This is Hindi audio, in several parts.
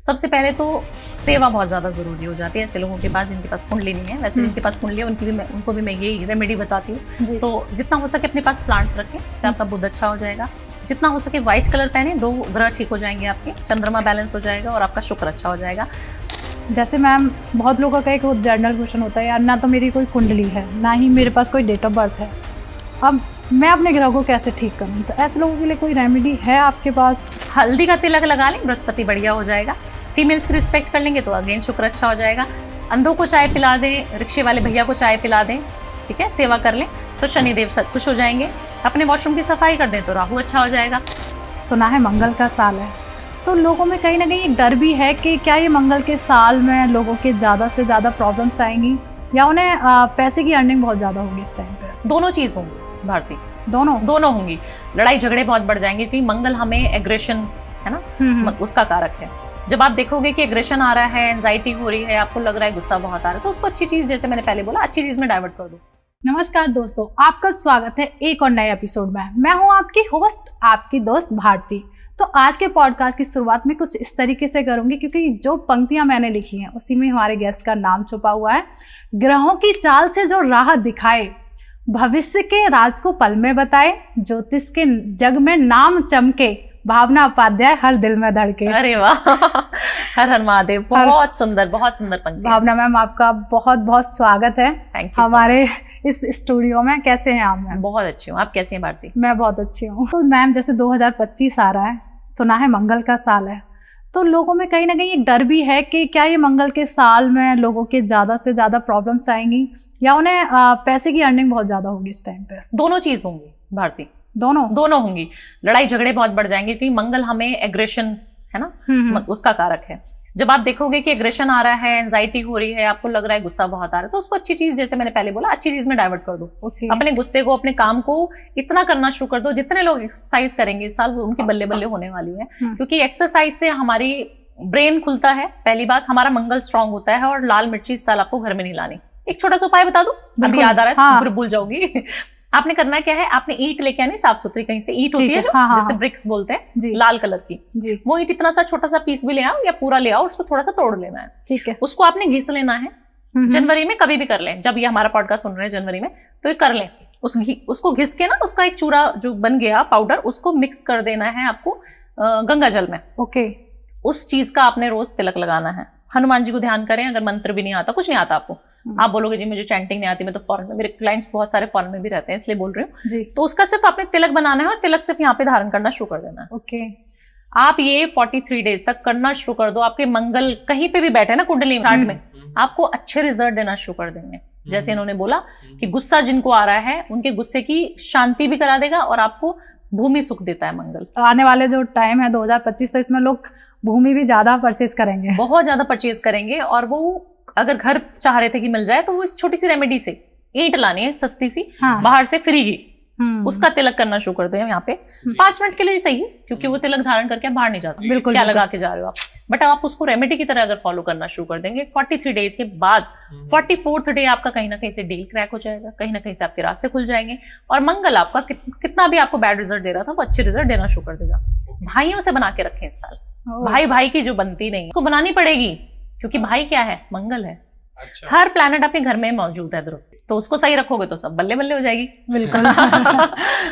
सबसे पहले तो सेवा बहुत ज़्यादा ज़रूरी हो जाती है ऐसे लोगों के पास जिनके पास कुंडली नहीं है। वैसे जिनके पास कुंडली है उनको भी मैं यही रेमेडी बताती हूँ। तो जितना हो सके अपने पास प्लांट्स रखें, इससे आपका बुध अच्छा हो जाएगा। जितना हो सके व्हाइट कलर पहने, 2 ग्रह ठीक हो जाएंगे आपके, चंद्रमा बैलेंस हो जाएगा और आपका शुक्र अच्छा हो जाएगा। जैसे मैम बहुत लोगों का एक जनरल क्वेश्चन होता है, यार ना तो मेरी कोई कुंडली है, ना ही मेरे पास कोई डेट ऑफ बर्थ है, अब मैं अपने ग्रह को कैसे ठीक करूं? तो ऐसे लोगों के लिए कोई रेमेडी है आपके पास? हल्दी का तिलक लगा लें, बृहस्पति बढ़िया हो जाएगा। फीमेल्स की रिस्पेक्ट कर लेंगे तो अगेन शुक्र अच्छा हो जाएगा। अंधों को चाय पिला दें, रिक्शे वाले भैया को चाय पिला दें, ठीक है, सेवा कर लें तो शनिदेव खुश हो जाएंगे। अपने वॉशरूम की सफाई कर दें तो राहु अच्छा हो जाएगा। सुना है मंगल का साल है, तो लोगों में कहीं ना कहीं एक डर भी है कि क्या ये मंगल के साल में लोगों के ज़्यादा से ज़्यादा प्रॉब्लम्स आएंगी या उन्हें पैसे की अर्निंग बहुत ज़्यादा होगी इस टाइम पे? दोनों चीज़ होंगी भारती, दोनों होंगी। लड़ाई झगड़े बहुत बढ़ जाएंगे क्योंकि मंगल हमें एग्रेशन है ना, उसका कारक है। जब आप देखोगे कि एग्रेशन आ रहा है, एंजाइटी हो रही है, आपको लग रहा है गुस्सा बहुत आ रहा है, तो उसको अच्छी चीज़, जैसे मैंने पहले बोला, अच्छी चीज़ में डाइवर्ट कर दो। नमस्कार दोस्तों, आपका स्वागत है एक और नए एपिसोड में। मैं हूं आपकी होस्ट, आपकी दोस्त भारती। तो आज के पॉडकास्ट की शुरुआत में कुछ इस तरीके से करूंगी क्योंकि जो पंक्तियां मैंने लिखी हैं उसी में हमारे गेस्ट का नाम छुपा हुआ है। ग्रहों की चाल से जो राह दिखाए, भविष्य के राज को पल में बताए, ज्योतिष के जग में नाम चमके, भावना उपाध्याय हर दिल में धड़के। अरे वाह, हर हर महादेव, बहुत सुंदर पंक्ति। भावना मैम, आपका बहुत बहुत स्वागत है हमारे इस स्टूडियो में। कैसे हैं आप मैम? बहुत अच्छी हूँ, आप कैसे हैं भारती? मैं बहुत अच्छी हूँ। तो मैम जैसे 2025 आ रहा है, सुना है मंगल का साल है, तो लोगों में कहीं ना कहीं एक डर भी है कि क्या ये मंगल के साल में लोगों के ज़्यादा से ज़्यादा प्रॉब्लम्स आएंगी या उन्हें पैसे की अर्निंग बहुत ज़्यादा होगी इस टाइम पे? दोनों चीज़ होंगी भारती, दोनों होंगी। लड़ाई झगड़े बहुत बढ़ जाएंगे क्योंकि मंगल हमें एग्रेशन है ना, उसका कारक है। जब आप देखोगे कि एग्रेशन आ रहा है, एंजाइटी हो रही है, आपको लग रहा है गुस्सा बहुत आ रहा है, तो उसको अच्छी चीज़, जैसे मैंने पहले बोला, अच्छी चीज़ में डाइवर्ट कर दो। अपने गुस्से को, अपने काम को इतना करना शुरू कर दो। जितने लोग एक्सरसाइज करेंगे इस साल, वो उनकी बल्ले बल्ले होने वाली है, क्योंकि एक्सरसाइज से हमारी ब्रेन खुलता है, पहली बात, हमारा मंगल स्ट्रांग होता है। और लाल मिर्ची इस साल आपको घर में नहीं लानी। एक छोटा सा उपाय बता दूं, अभी याद आ रहा है, हाँ। फिर भूल जाऊंगी। आपने करना क्या है, आपने ईंट लेके आनी, साफ सुथरी कहीं से ईंट होती है जो, जिसे ब्रिक्स बोलते हैं, लाल कलर की। वो ईंट इतना सा छोटा सा पीस भी ले आओ या पूरा ले आओ, उसको थोड़ा सा तोड़ लेना है, ठीक है। उसको आपने घिस लेना है। जनवरी में कभी भी कर लें, जब ये हमारा पॉडकास्ट सुन रहे हैं जनवरी में, तो ये कर लें। उसको घिस के ना, उसका एक चूरा जो बन गया पाउडर, उसको मिक्स कर देना है आपको गंगा जल में। ओके, उस चीज का आपने रोज तिलक लगाना है। हनुमान जी को ध्यान करें, अगर मंत्र भी नहीं आता, कुछ नहीं आता आपको, आप बोलोगे जी मुझे चैंटिंग नहीं आती, मैं तो फॉरेन में, मेरे क्लाइंट्स बहुत सारे फॉरेन में भी रहते हैं, इसलिए बोल रही हूँ, तो उसका सिर्फ आपने तिलक बनाना है और तिलक सिर्फ यहाँ पे धारण करना शुरू कर देना है। ओके, आप ये 43 डेज तक करना शुरू कर दो। आपके मंगल कहीं पे भी बैठे ना कुंडली चार्ट में, आपको अच्छे रिजल्ट देना शुरू कर देंगे। जैसे इन्होंने बोला कि गुस्सा जिनको आ रहा है, उनके गुस्से की शांति भी करा देगा और आपको भूमि सुख देता है मंगल। आने वाले जो टाइम है 2025, तो इसमें लोग भूमि भी ज्यादा परचेज करेंगे, बहुत ज्यादा परचेज करेंगे। और वो अगर घर चाह रहे थे कि मिल जाए, तो वो इस छोटी सी रेमेडी से, ईंट लानी है सस्ती सी, बाहर से फ्री की, उसका तिलक करना शुरू कर दो यहाँ पे। 5 मिनट के लिए सही है, क्योंकि वो तिलक धारण करके आप बाहर नहीं जा सकते, क्या लगा के जा रहे हो आप, बट आप उसको रेमेडी की तरह अगर फॉलो करना शुरू कर देंगे, 43 डेज के बाद 44th डे आपका कहीं ना कहीं से डील क्रैक हो जाएगा, कहीं ना कहीं से आपके रास्ते खुल जाएंगे, और मंगल आपका कितना भी आपको बैड रिजल्ट दे रहा था, वो अच्छे रिजल्ट देना शुरू कर देगा। भाइयों से बना के रखें इस साल, भाई की जो बनती नहीं, उसको बनानी पड़ेगी, क्योंकि भाई क्या है, मंगल है। अच्छा। हर प्लैनेट आपके घर में मौजूद है, तो उसको सही रखोगे तो सब बल्ले बल्ले हो जाएगी। बिल्कुल।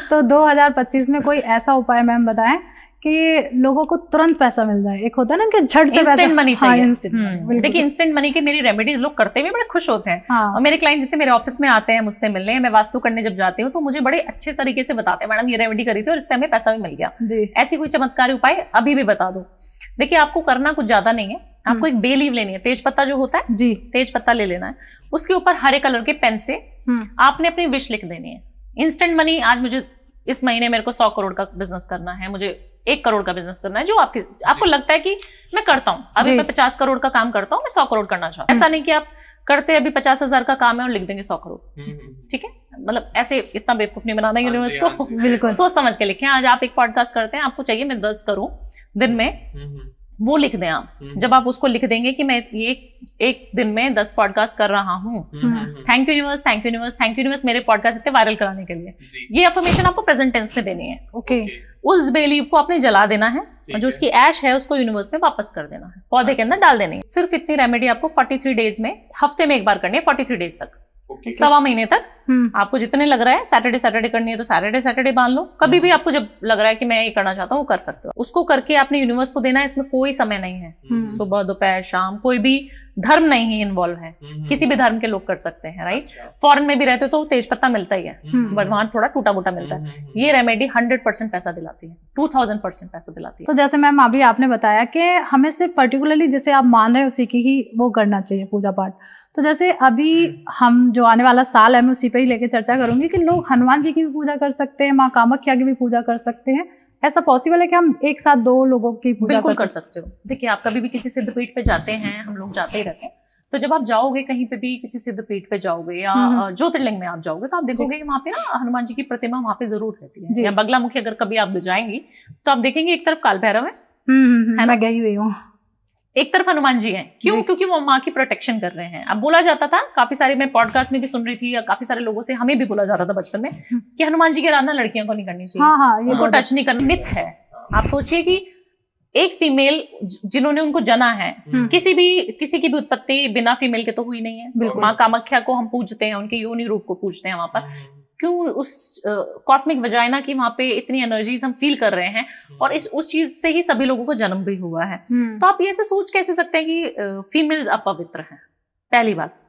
तो 2025 में कोई ऐसा उपाय मैम बताएं कि लोगों को तुरंत पैसा मिल जाए। एक होता है ना कि झट से इंस्टेंट मनी चाहिए। देखिए, इंस्टेंट मनी की मेरी रेमेडीज लोग करते हुए बड़े खुश होते हैं। और मेरे क्लाइंट जितने मेरे ऑफिस में आते हैं मुझसे मिलने, मैं वास्तु करने जब जाती हूँ, तो मुझे बड़े अच्छे तरीके से बताते हैं, मैडम ये रेमेडी करी थी और इससे हमें पैसा भी मिल गया। ऐसी कोई चमत्कारी उपाय अभी भी बता दो। देखिए, आपको करना कुछ ज्यादा नहीं है, आपको एक बे लीव लेनी है, तेज पत्ता जो होता है जी, तेज पत्ता ले लेना है। उसके ऊपर हरे कलर के पेन से आपने अपनी विश लिख देनी है। इंस्टेंट मनी, आज मुझे इस महीने मेरे को 100 करोड़ का बिजनेस करना है, मुझे 1 करोड़ का बिजनेस करना है, जो आपको लगता है कि मैं करता हूँ, अभी मैं 50 करोड़ का काम करता हूँ, मैं 100 करोड़ करना चाहता हूँ। ऐसा नहीं कि आप करते अभी 50,000 का काम है और लिख देंगे 100 करोड़, ठीक है, मतलब ऐसे इतना बेवकूफ नहीं बनाना यूनिवर्स को, बिल्कुल सोच समझ के लिखें। आज आप एक पॉडकास्ट करते हैं, आपको चाहिए मैं 10 करूँ दिन में वो लिख दें आप। जब आप उसको लिख देंगे कि मैं ये एक दिन में 10 पॉडकास्ट कर रहा हूँ, thank you universe, thank you universe, thank you universe मेरे पॉडकास्ट इतने वायरल कराने के लिए, ये अफर्मेशन आपको प्रेजेंट टेंस में देनी है। ओके। उस बेलीफ को आपने जला देना है और जो उसकी ऐश है उसको यूनिवर्स में वापस कर देना है, पौधे के अंदर डाल देनी है। सिर्फ इतनी रेमेडी आपको 43 डेज में, हफ्ते में एक बार करनी है, 43 डेज तक, सवा महीने तक। आपको जितने लग रहा है सैटरडे करनी है तो सैटरडे बांध लो। कभी भी आपको जब लग रहा है कि मैं ये करना चाहता हूँ वो कर सकते हो। उसको करके आपने यूनिवर्स को देना है। इसमें कोई समय नहीं है, सुबह दोपहर शाम, कोई भी धर्म नहीं है इन्वॉल्व है, किसी भी धर्म के लोग कर सकते हैं, राइट। फॉरेन में भी रहते हो तो तेज पत्ता मिलता ही है, बट वहां थोड़ा टूटा मोटा मिलता है। ये रेमेडी 100% पैसा दिलाती है, 2000% पैसा दिलाती है। तो जैसे मैम अभी आपने बताया कि हमें सिर्फ पर्टिकुलरली जिसे आप मान रहे हो उसी की ही वो करना चाहिए पूजा पाठ। तो जैसे अभी हम जो आने वाला साल है मैं उसी पे ही लेके चर्चा करूंगी कि लोग हनुमान जी की भी पूजा कर सकते हैं, माँ कामाख्या की भी पूजा कर सकते हैं। ऐसा पॉसिबल है कि हम एक साथ 2 लोगों की पूजा बिल्कुल कर सकते हो। देखिए आप कभी भी किसी सिद्धपीठ पे जाते हैं, हम लोग जाते ही रहते हैं, तो जब आप जाओगे कहीं पे भी किसी सिद्धपीठ पे जाओगे या ज्योतिर्लिंग में आप जाओगे तो आप देखोगे कि वहाँ पे ना हनुमान जी की प्रतिमा वहाँ पे जरूर रहती है। या बगलामुखी अगर कभी आप जाएंगी तो आप देखेंगे एक तरफ काल भैरव है, मैं गई हुई हूँ, एक तरफ हनुमान जी हैं। क्यों? क्योंकि वो माँ की प्रोटेक्शन कर रहे हैं। अब बोला जाता था, काफी सारे मैं पॉडकास्ट में भी सुन रही थी या काफी सारे लोगों से हमें भी बोला जाता था बचपन में कि हनुमान जी की आराधना लड़कियों को नहीं करनी चाहिए, उनको टच नहीं करना। मिथ है। आप सोचिए कि एक फीमेल जिन्होंने उनको जना है, किसी की भी उत्पत्ति बिना फीमेल के तो हुई नहीं है। माँ कामाख्या को हम पूजते हैं, उनके योनि रूप को पूजते हैं वहां पर। क्यों? उस कॉस्मिक वजाइना की वहां पे इतनी एनर्जीज हम फील कर रहे हैं और उस चीज से ही सभी लोगों को जन्म भी हुआ है। तो आप ये ऐसे सोच कैसे सकते हैं कि फीमेल्स अपवित्र हैं? पहली बात,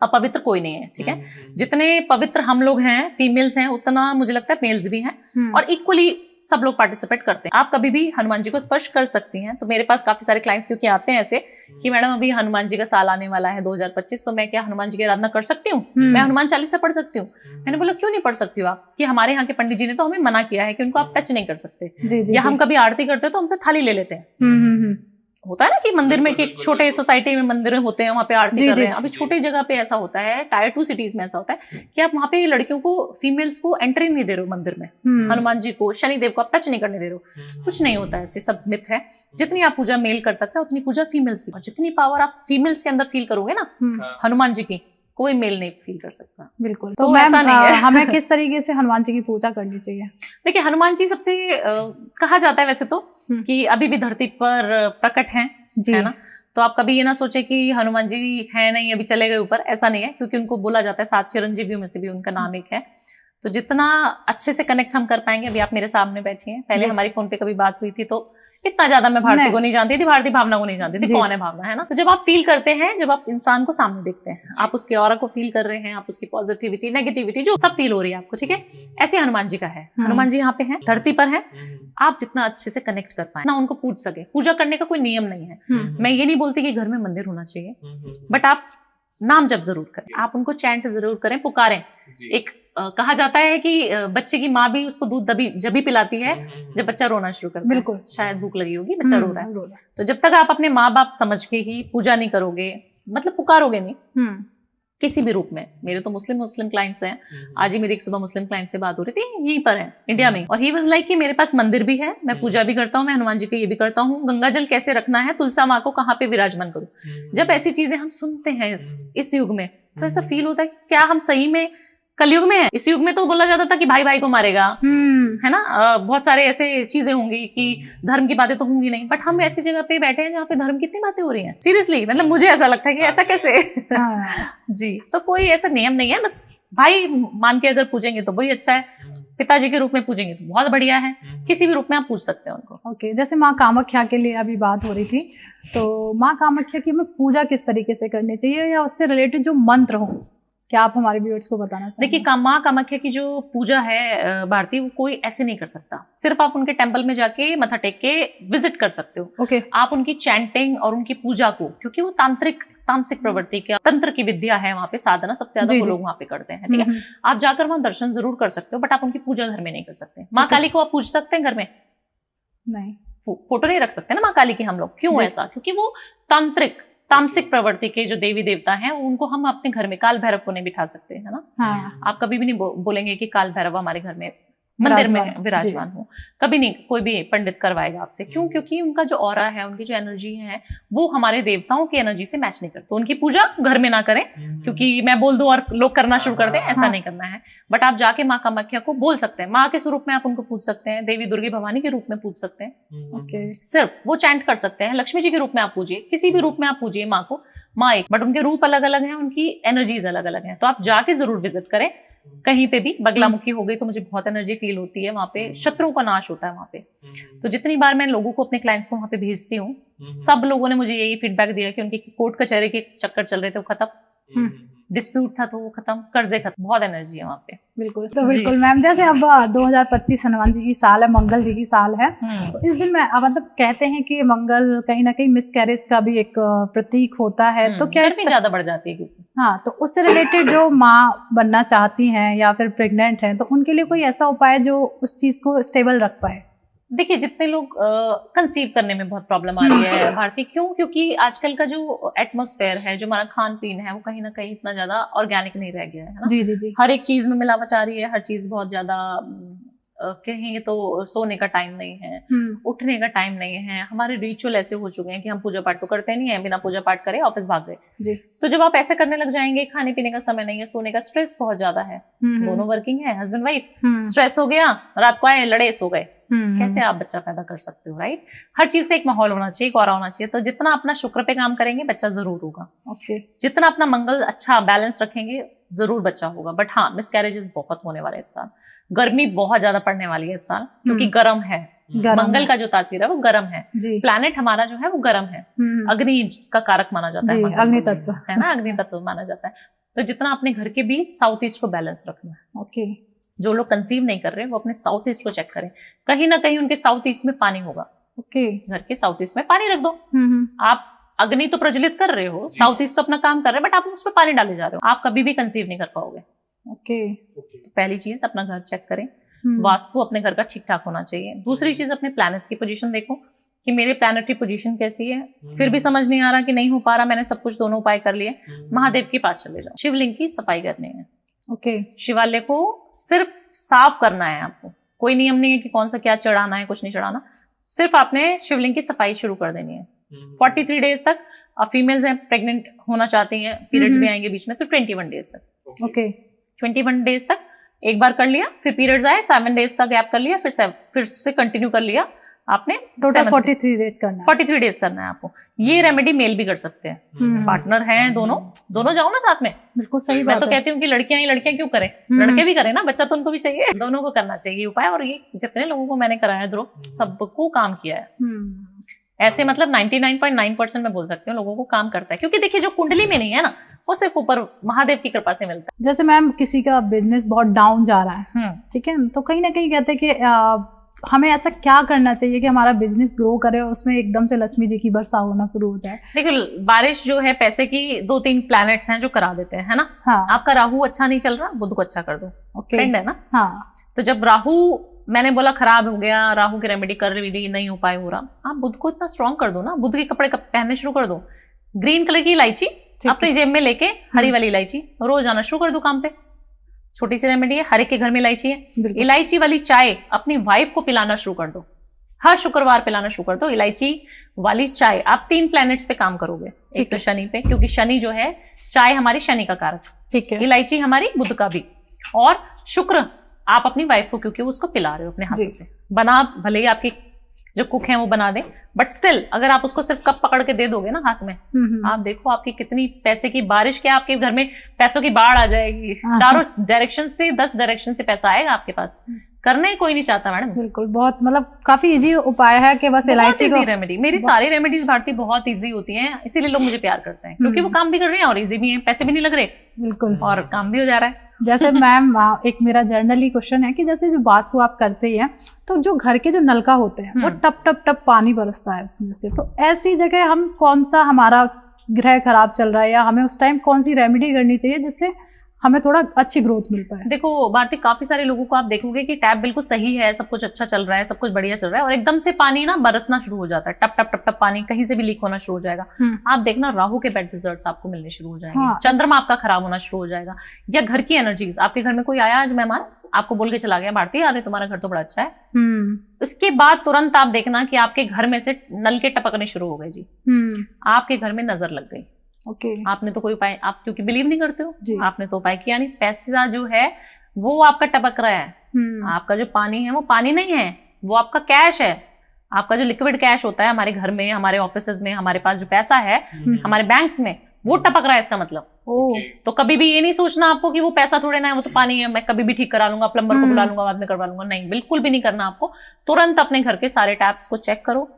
अपवित्र कोई नहीं है, ठीक है। जितने पवित्र हम लोग हैं फीमेल्स हैं, उतना मुझे लगता है मेल्स भी हैं और इक्वली सब लोग पार्टिसिपेट करते हैं। आप कभी भी हनुमान जी को स्पर्श कर सकती हैं। तो मेरे पास काफी सारे क्लाइंट्स क्योंकि आते हैं ऐसे कि मैडम अभी हनुमान जी का साल आने वाला है 2025, तो मैं क्या हनुमान जी की आराधना कर सकती हूँ? मैं हनुमान चालीसा पढ़ सकती हूँ? मैंने बोला क्यों नहीं पढ़ सकती हो आप, कि हमारे यहाँ के पंडित जी ने तो हमें मना किया है कि उनको आप टच नहीं कर सकते। या हम कभी आरती करते हैं तो हमसे थाली ले लेते हैं। होता है ना कि मंदिर में, कि छोटे सोसाइटी में मंदिर होते हैं, वहाँ पे आरती कर रहे हैं। अभी छोटी जगह पे ऐसा होता है, टायर 2 सिटीज में ऐसा होता है कि आप वहाँ पे लड़कियों को, फीमेल्स को एंट्री नहीं दे रहे हो मंदिर में। हनुमान जी को, शनिदेव को आप टच नहीं करने दे रहे हो। कुछ नहीं होता है, ऐसे सब मिथ है। जितनी आप पूजा मेल कर सकते हैं उतनी पूजा फीमेल्स भी, और जितनी पावर आप फीमेल्स के अंदर फील करोगे ना हनुमान जी की, कोई मेल नहीं फील कर सकता। बिल्कुल। तो ऐसा नहीं है। हमें किस तरीके से हनुमान जी की पूजा करनी चाहिए? देखिए हनुमान जी सबसे कहा जाता है वैसे तो कि अभी भी धरती पर प्रकट हैं, है ना। तो आप कभी ये ना सोचे कि हनुमान जी है नहीं, अभी चले गए ऊपर, ऐसा नहीं है। क्योंकि उनको बोला जाता है 7 चिरंजीवियों में से भी उनका नाम एक है। तो जितना अच्छे से कनेक्ट हम कर पाएंगे, अभी आप मेरे सामने बैठी हैं, पहले हमारी फोन पे कभी बात हुई थी तो इतना ज्यादा मैं भारती को नहीं जानती थी, भारतीय भावना को नहीं जानती थी, कौन है भावना, है ना। तो जब आप फील करते हैं, जब आप इंसान को सामने देखते हैं, आप उसके ऑरा को फील कर रहे हैं, आप उसकी पॉजिटिविटी नेगेटिविटी जो सब फील हो रही है आपको, ठीक है। ऐसे हनुमान जी का है। हनुमान जी यहाँ पे हैं, धरती पर हैं। आप जितना अच्छे से कनेक्ट कर पाए ना, उनको पूज सके। पूजा करने का कोई नियम नहीं है। मैं ये नहीं बोलती कि घर में मंदिर होना चाहिए, बट आप नाम जप जरूर करें, आप उनको चैंट जरूर करें, पुकारें। एक कहा जाता है कि बच्चे की माँ भी उसको दूध जब भी पिलाती है जब बच्चा रोना शुरू करता है। बिल्कुल, शायद भूख लगी होगी, बच्चा रो रहा है। तो जब तक आप अपने माँ बाप समझ के ही पूजा नहीं करोगे, मतलब पुकारोगे नहीं किसी भी रूप में। मेरे तो मुस्लिम क्लाइंट्स हैं। आज ही मेरी एक सुबह मुस्लिम क्लाइंट से बात हो रही थी, यहीं पर है इंडिया में, और ही वाज लाइक कि मेरे पास मंदिर भी है, मैं पूजा भी करता हूँ, मैं हनुमान जी को ये भी करता हूँ, गंगा जल कैसे रखना है, तुलसा माँ को कहाँ पे विराजमान करूँ। जब ऐसी चीजें हम सुनते हैं इस युग में, तो ऐसा फील होता है कि क्या हम सही में कलयुग में है। इस युग में तो बोला जाता था कि भाई भाई को मारेगा, है ना। बहुत सारे ऐसे चीजें होंगी कि धर्म की बातें तो होंगी नहीं, बट हम ऐसी जगह पे बैठे हैं जहाँ पे धर्म की इतनी बातें हो रही हैं। सीरियसली, मतलब मुझे ऐसा लगता है कि ऐसा कैसे जी। तो कोई ऐसा नियम नहीं है, बस भाई मान के अगर पूजेंगे तो वही अच्छा है, पिताजी के रूप में पूजेंगे तो बहुत बढ़िया है, किसी भी रूप में आप पूछ सकते हैं उनको। ओके, जैसे माँ कामाख्या के लिए अभी बात हो रही थी, तो माँ कामाख्या की हमें पूजा किस तरीके से करनी चाहिए, या उससे रिलेटेड जो मंत्र हो, क्या आप हमारे व्यूअर्स को बताना चाहेंगे? देखिए माँ कामाख्या की जो पूजा है भारती, वो कोई ऐसे नहीं कर सकता। सिर्फ आप उनके टेंपल में जाके मत्था टेक के विजिट कर सकते हो। ओके। आप उनकी चैंटिंग और उनकी पूजा को, क्योंकि वो तांत्रिक प्रवृत्ति का तंत्र की विद्या है, वहाँ पे साधना सबसे ज्यादा वो लोग वहाँ पे करते हैं, ठीक है। आप जाकर वहाँ दर्शन जरूर कर सकते हो, बट आप उनकी पूजा घर में नहीं कर सकते। माँ काली को आप पूज सकते हैं घर में? नहीं। फोटो नहीं रख सकते ना माँ काली की हम लोग। क्यों ऐसा? क्योंकि वो तामसिक प्रवृत्ति के जो देवी देवता हैं, उनको हम अपने घर में, काल भैरव को नहीं बिठा सकते, है ना। आप कभी भी नहीं बोलेंगे कि काल भैरव हमारे घर में मंदिर में विराजमान हो। कभी नहीं कोई भी पंडित करवाएगा आपसे। क्यों? क्योंकि उनका जो ऑरा है, उनकी जो एनर्जी है, वो हमारे देवताओं की एनर्जी से मैच नहीं करती। तो उनकी पूजा घर में ना करें, क्योंकि मैं बोल दूं और लोग करना शुरू कर दें, ऐसा नहीं करना है। बट आप जाके माँ कामाख्या को बोल सकते हैं, माँ के स्वरूप में आप उनको पूछ सकते हैं, देवी दुर्गी भवानी के रूप में पूछ सकते हैं। सिर्फ वो चैंट कर सकते हैं। लक्ष्मी जी के रूप में आप पूजिए, किसी भी रूप में आप पूजिए माँ को, माँ एक, बट उनके रूप अलग अलग हैं, उनकी एनर्जीज अलग अलग हैं। तो आप जाके जरूर विजिट करें। कहीं पे भी बगलामुखी हो गई तो मुझे बहुत एनर्जी फील होती है, वहां पे शत्रुओं का नाश होता है वहां पे। तो जितनी बार मैं लोगों को, अपने क्लाइंट्स को वहां पे भेजती हूँ, सब लोगों ने मुझे यही फीडबैक दिया कि उनके कोर्ट कचहरी के चक्कर चल रहे थे, वो खत्म, डिस्प्यूट था तो वो खत्म, कर्जे खत्म, बहुत एनर्जी है वहाँ पे। बिल्कुल। तो बिल्कुल मैम, जैसे अब 2025 हनुमान जी की साल है, मंगल जी की साल है, तो इस दिन में मतलब कहते हैं कि मंगल कहीं ना कहीं मिसकैरेज का भी एक प्रतीक होता है, तो क्या गर्मी ज्यादा बढ़ जाती है क्योंकि, हाँ, तो उससे रिलेटेड जो माँ बनना चाहती हैं या फिर प्रेग्नेंट हैं, तो उनके लिए कोई ऐसा उपाय जो उस चीज को स्टेबल रख पाए? देखिए, जितने लोग कंसीव करने में बहुत प्रॉब्लम आ रही है भारती, क्यों? क्योंकि आजकल का जो एटमॉस्फेयर है, जो हमारा खान पीन है, वो कहीं ना कहीं इतना ज्यादा ऑर्गेनिक नहीं रह गया है ना। जी जी जी। हर एक चीज में मिलावट आ रही है, हर चीज बहुत ज्यादा, कहेंगे तो सोने का टाइम नहीं है, उठने का टाइम नहीं है, हमारे रिचुअल ऐसे हो चुके हैं कि हम पूजा पाठ तो करते नहीं है, बिना पूजा पाठ करे ऑफिस भाग गए। तो जब आप ऐसे करने लग जाएंगे, खाने पीने का समय नहीं है, सोने का, स्ट्रेस बहुत ज्यादा है, दोनों वर्किंग है, हस्बैंड वाइफ, स्ट्रेस हो गया, रात को आए, लड़े, सो गए, कैसे आप बच्चा पैदा कर सकते हो? राइट। हर चीज का एक माहौल होना चाहिए, एक ऑरा होना चाहिए। तो जितना अपना शुक्र पे काम करेंगे, बच्चा जरूर होगा। जितना अपना मंगल अच्छा बैलेंस रखेंगे, जरूर बच्चा होगा। बट हाँ, मिसकैरेजेस बहुत होने वाले इस साल, गर्मी बहुत ज्यादा पड़ने वाली है इस साल, क्योंकि गर्म है। मंगल का जो तासीर है वो गर्म है, प्लैनेट हमारा जो है वो गर्म है, अग्नि का कारक माना जाता है, अग्नि तत्व है ना, अग्नि तत्व माना जाता है। तो जितना अपने घर के भी साउथ ईस्ट को बैलेंस रखना है। ओके। जो लोग कंसीव नहीं कर रहे वो अपने साउथ ईस्ट को चेक करें, कहीं ना कहीं उनके साउथ ईस्ट में पानी होगा। ओके। घर के साउथ ईस्ट में पानी रख दो। आप अग्नि तो प्रज्वलित कर रहे हो, साउथ ईस्ट तो अपना काम कर रहे हैं, बट आप उसमें पानी डाले जा रहे हो, आप कभी भी कंसीव नहीं कर पाओगे। ओके। तो पहली चीज, अपना घर चेक करें, वास्तु अपने घर का ठीक ठाक होना चाहिए। दूसरी चीज, अपने प्लैनेट्स की पोजीशन देखो कि मेरे प्लैनेटरी पोजीशन कैसी है। फिर भी समझ नहीं आ रहा कि नहीं हो पा रहा, मैंने सब कुछ दोनों उपाय कर लिए, महादेव के पास चले जाओ, शिवलिंग की सफाई करनी है। ओके। शिवालय को सिर्फ साफ करना है आपको, कोई नियम नहीं है कि कौन सा क्या चढ़ाना है, कुछ नहीं चढ़ाना, सिर्फ आपने शिवलिंग की सफाई शुरू कर देनी है। 43 डेज तक, फीमेल्स हैं, प्रेग्नेंट होना चाहती हैं, पीरियड्स भी आएंगे बीच में, तो 21 डेज तक। ओके। 21 डेज तक एक बार कर लिया, फिर पीरियड्स आए, 7 डेज का गैप कर लिया, फिर से कंटिन्यू कर लिया आपने। टोटल 43 डेज करना है। 43 डेज करना है आपको। ये रेमेडी मेल भी कर सकते हैं, पार्टनर हैं, दोनों जाओ ना साथ में। बिल्कुल सही बात मैं तो कहती हूँ कि लड़कियां क्यों करें, लड़के भी करें ना, बच्चा तो उनको भी चाहिए, दोनों को करना चाहिए उपाय। और ये जितने लोगों को मैंने कराया ध्रुव, सबको काम किया है ऐसे, मतलब 99.9% मैं बोल सकती हूँ लोगों को काम करता है। क्योंकि देखिए, जो कुंडली में नहीं है ना, वो सिर्फ ऊपर महादेव की कृपा से मिलता है। जैसे मैम, किसी का बिजनेस बहुत डाउन जा रहा है, ठीक है, तो कहीं ना कहीं कहते हैं कि हमें ऐसा क्या करना चाहिए कि हमारा बिजनेस ग्रो करे और उसमें एकदम से लक्ष्मी जी की वर्षा होना शुरू हो जाए? देखिए, बारिश जो है पैसे की, 2-3 प्लैनेट्स हैं जो करा देते हैं, है ना। हाँ। आपका राहु अच्छा नहीं चल रहा, बुध को अच्छा कर दो। फ्रेंड है ना। हाँ। तो जब राहु, मैंने बोला खराब हो गया, राहु की रेमेडी कर ली, नहीं उपाय हो रहा, आप बुध को इतना स्ट्रॉन्ग कर दो ना, बुध के कपड़े पहनने शुरू कर दो। ग्रीन कलर की इलायची अपनी जेब में लेके, हरी वाली इलायची, रोज आना शुरू कर दो काम पे। छोटी सी रेमेडी है, हर एक के घर में इलायची है। इलायची वाली चाय अपनी वाइफ को पिलाना शुरू कर दो, हर शुक्रवार पिलाना शुरू कर दो इलायची वाली चाय। आप 3 प्लैनेट्स पे काम करोगे, एक तो शनि पे, क्योंकि शनि जो है, चाय हमारी शनि का कारक, ठीक है, इलायची हमारी बुध का भी, और शुक्र आप अपनी वाइफ को, क्योंकि उसको पिला रहे हो अपने हाथों से, बना भले ही आपकी जो कुक है वो बना दे, बट स्टिल अगर आप उसको सिर्फ कप पकड़ के दे दोगे ना हाथ में, आप देखो आपकी कितनी पैसे की बारिश, के आपके घर में पैसों की बाढ़ आ जाएगी। चारों डायरेक्शन से, 10 डायरेक्शन से पैसा आएगा आपके पास। करने कोई नहीं चाहता मैडम। बिल्कुल, बहुत मतलब काफी इजी उपाय है कि बस इलायची को। रेमेडी, मेरी सारी रेमेडीज भारती बहुत इजी होती हैं, इसीलिए लोग मुझे प्यार करते हैं, क्योंकि वो काम भी कर रहे हैं और इजी भी है, पैसे भी नहीं लग रहे। बिल्कुल, और काम भी हो जा रहा है। जैसे मैम, एक मेरा जर्नली क्वेश्चन है कि जैसे जो वास्तु आप करते हैं, तो जो घर के जो नलका होते हैं वो टप टप टप पानी बरसता है उसमें से, तो ऐसी जगह हम कौन सा, हमारा ग्रह खराब चल रहा है या हमें उस टाइम कौन सी रेमेडी करनी चाहिए जिससे हमें थोड़ा अच्छी ग्रोथ मिल पाए। देखो भारती, काफी सारे लोगों को आप देखोगे कि टैप बिल्कुल सही है, सब कुछ अच्छा चल रहा है, सब कुछ बढ़िया चल रहा है, और एकदम से पानी ना बरसना शुरू हो जाता है, टप टप टप टप पानी कहीं से भी लीक होना शुरू हो जाएगा। आप देखना राहु के बैड रिजल्ट्स आपको मिलने शुरू हो जाएंगे। हाँ, चंद्रमा आपका खराब होना शुरू हो जाएगा, या घर की एनर्जीज, आपके घर में कोई आया आज मेहमान, आपको बोल के चला गया भारती अरे तुम्हारा घर तो बड़ा अच्छा है, इसके बाद तुरंत आप देखना कि आपके घर में से नल के टपकने शुरू हो गए जी, आपके घर में नजर लग गई। आपने तो कोई उपाय, आप क्योंकि बिलीव नहीं करते हो, आपने तो उपाय किया नहीं, पैसा जो है वो आपका टपक रहा है, आपका जो पानी है वो पानी नहीं है, वो आपका कैश है, आपका जो लिक्विड कैश होता है हमारे घर में, हमारे ऑफिसेज में, हमारे पास जो पैसा है हमारे बैंक्स में, वो टपक रहा है, इसका मतलब। तो कभी भी ये नहीं सोचना आपको कि वो पैसा थोड़े ना है, वो तो पानी है, मैं कभी भी ठीक करा लूंगा, प्लम्बर को बुला लूंगा, बाद में करवा लूंगा, नहीं, बिल्कुल भी नहीं करना आपको। तुरंत अपने घर के सारे टैप्स को चेक करो,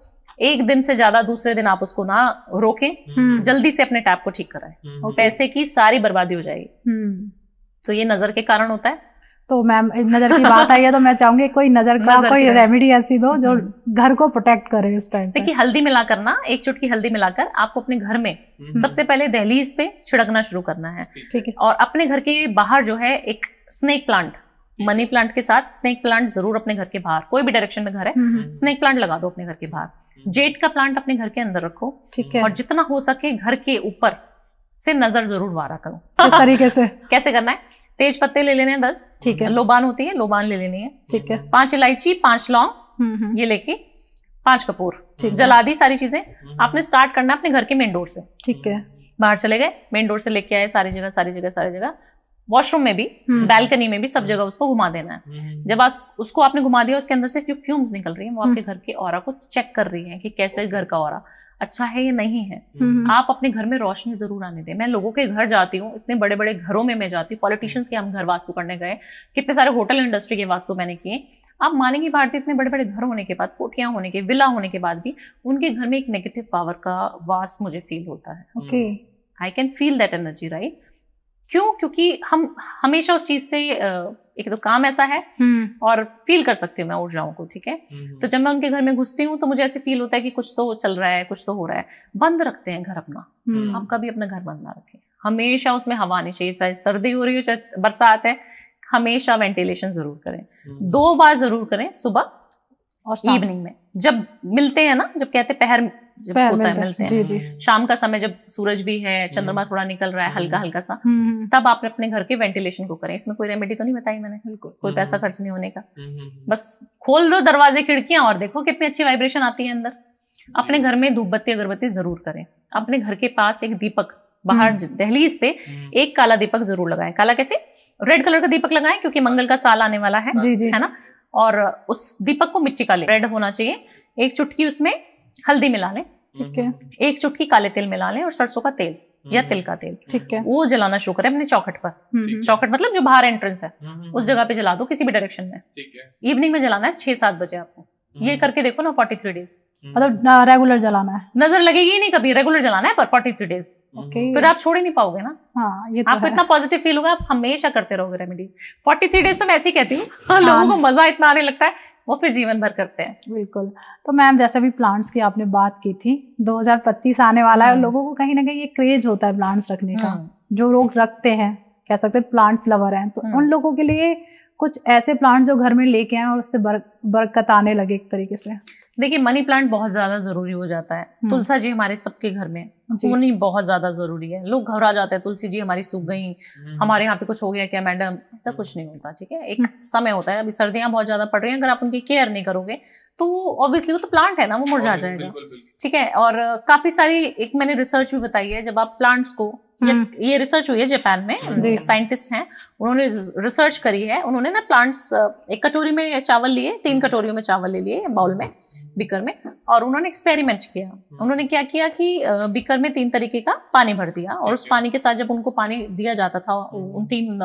एक दिन से ज्यादा दूसरे दिन आप उसको ना रोकें, जल्दी से अपने टैप को ठीक कराएं, पैसे की सारी बर्बादी हो जाएगी। तो ये नजर के कारण होता है। तो मैम नजर की बात आई है तो मैं चाहूंगी कोई नजर का कोई रेमेडी ऐसी दो जो घर को प्रोटेक्ट करे इस टाइम। देखिए हल्दी मिलाकर ना, एक चुटकी हल्दी मिलाकर आपको अपने घर में सबसे पहले दहलीज पे छिड़कना शुरू करना है, ठीक है। और अपने घर के बाहर जो है एक स्नेक प्लांट, मनी प्लांट के साथ स्नेक प्लांट जरूर अपने घर के बाहर, कोई भी डायरेक्शन में घर है स्नेक प्लांट लगा दो अपने घर के बाहर। जेड का प्लांट अपने घर के अंदर रखो, ठीक है। और जितना हो सके घर के ऊपर से नजर जरूर वारा करो। इस तरीके से कैसे करना है? तेज पत्ते ले लेने हैं 10, ठीक है। लोबान होती है, लोबान ले लेनी है, ठीक है। 5 इलायची, 5 लौंग, ये लेके 5 कपूर, जला दी सारी चीजें। आपने स्टार्ट करना है अपने घर के मेन डोर से, ठीक है। बाहर चले गए, मेन डोर से लेके आए, सारी जगह सारी जगह सारी जगह, वॉशरूम में भी, बैल्कनी में भी, सब जगह उसको घुमा देना है। जब उसको आपने घुमा दिया, उसके अंदर से जो फ्यूम्स निकल रही हैं वो आपके घर के ऑरा को चेक कर रही हैं कि कैसे घर का ऑरा अच्छा है या नहीं है। आप अपने घर में रोशनी जरूर आने दें। मैं लोगों के घर जाती हूँ, इतने बड़े बड़े घरों में मैं जाती हूँ, पॉलिटिशियंस के हम घर वास्तु करने गए, कितने सारे होटल इंडस्ट्री के वास्तु मैंने किए। आप मानेंगी भारतीय, इतने बड़े बड़े घर होने के बाद, कोठियां होने के, विला होने के बाद भी उनके घर में एक नेगेटिव पावर का वास मुझे फील होता है। Okay, I can feel that energy, right? क्यों? क्योंकि हम हमेशा उस चीज से एक तो काम ऐसा है और फील कर सकती हूँ मैं ऊर्जाओं को, ठीक है। तो जब मैं उनके घर में घुसती हूँ तो मुझे ऐसे फील होता है कि कुछ तो चल रहा है, कुछ तो हो रहा है। बंद रखते हैं घर अपना, आप कभी अपना घर बंद ना रखें, हमेशा उसमें हवा आनी चाहिए, चाहे सर्दी हो रही हो चाहे बरसात है, हमेशा वेंटिलेशन जरूर करें। 2 बार जरूर करें, सुबह और इवनिंग में, जब मिलते हैं ना, जब कहते पहर जब होता है, मिलते हैं, जी। शाम का समय जब सूरज भी है, चंद्रमा थोड़ा निकल रहा है हल्का हल्का सा, तब आप अपने घर के वेंटिलेशन को करें। इसमें कोई रेमेडी तो नहीं बताई मैंने, बिल्कुल कोई पैसा खर्च नहीं होने का, बस खोल दो दरवाजे खिड़कियां और देखो कितनी अच्छी वाइब्रेशन आती है अंदर। अपने घर में धूप बत्ती अगरबत्ती जरूर करें। अपने घर के पास एक दीपक, बाहर दहलीज पे एक काला दीपक जरूर लगाएं। काला कैसे? रेड कलर का दीपक लगाएं, क्योंकि मंगल का साल आने वाला है, है ना। और उस दीपक को मिट्टी का रेड होना चाहिए। एक चुटकी उसमें हल्दी मिला लें, ठीक है। एक चुटकी काले तेल मिला लें और सरसों का तेल या तिल का तेल, ठीक है, वो जलाना शुरू करें अपने चौखट पर। चौखट मतलब जो बाहर एंट्रेंस है उस जगह पे जला दो, किसी भी डायरेक्शन में, ठीक है। इवनिंग में जलाना है 6-7 बजे आपको। ये करके देखो ना 43 डेज, मतलब रेगुलर जलाना है, नजर लगेगी ही नहीं कभी, रेगुलर जलाना है पर 43 डेज, फिर आप छोड़ ही नहीं पाओगे ना। हाँ, ये तो आपको इतना पॉजिटिव फील होगा, आप हमेशा करते रहोगे रेमेडीज। 43 डेज तो मैं ऐसे ही कहती हूँ, लोगों को मजा इतना आने लगता है, वो फिर जीवन भर करते हैं। बिल्कुल। तो मैम जैसे भी प्लांट्स की आपने बात की थी, 2025 आने वाला है, लोगों को कहीं ना कहीं ये क्रेज होता है प्लांट्स रखने का, जो लोग रखते हैं, कह सकते हैं प्लांट्स लवर हैं, तो उन लोगों के लिए कुछ ऐसे प्लांट्स जो घर में लेके आए और उससे बरकत आने लगे एक तरीके से। देखिए मनी प्लांट बहुत ज्यादा जरूरी हो जाता है। तुलसा जी हमारे सबके घर में होनी बहुत ज्यादा जरूरी है। लोग घबरा जाते हैं, तुलसी जी हमारी सूख गई, हमारे यहाँ पे कुछ हो गया क्या मैडम? ऐसा कुछ नहीं होता, ठीक है। एक समय होता है, अभी सर्दियां बहुत ज्यादा पड़ रही हैं, अगर आप उनकी केयर नहीं करोगे तो ऑब्वियसली वो तो प्लांट है ना, वो मुरझा जाएगा, ठीक है। और काफी सारी एक मैंने रिसर्च भी बताई है, जब आप प्लांट्स को, ये रिसर्च हुई है जापान में, साइंटिस्ट हैं, उन्होंने रिसर्च करी है। उन्होंने ना प्लांट्स, एक कटोरी में चावल लिए, 3 कटोरियों में चावल ले लिए बाउल में, बीकर में, और उन्होंने एक्सपेरिमेंट किया। उन्होंने क्या किया कि बीकर में 3 तरीके का पानी भर दिया, और उस पानी के साथ जब उनको पानी दिया जाता था उन 3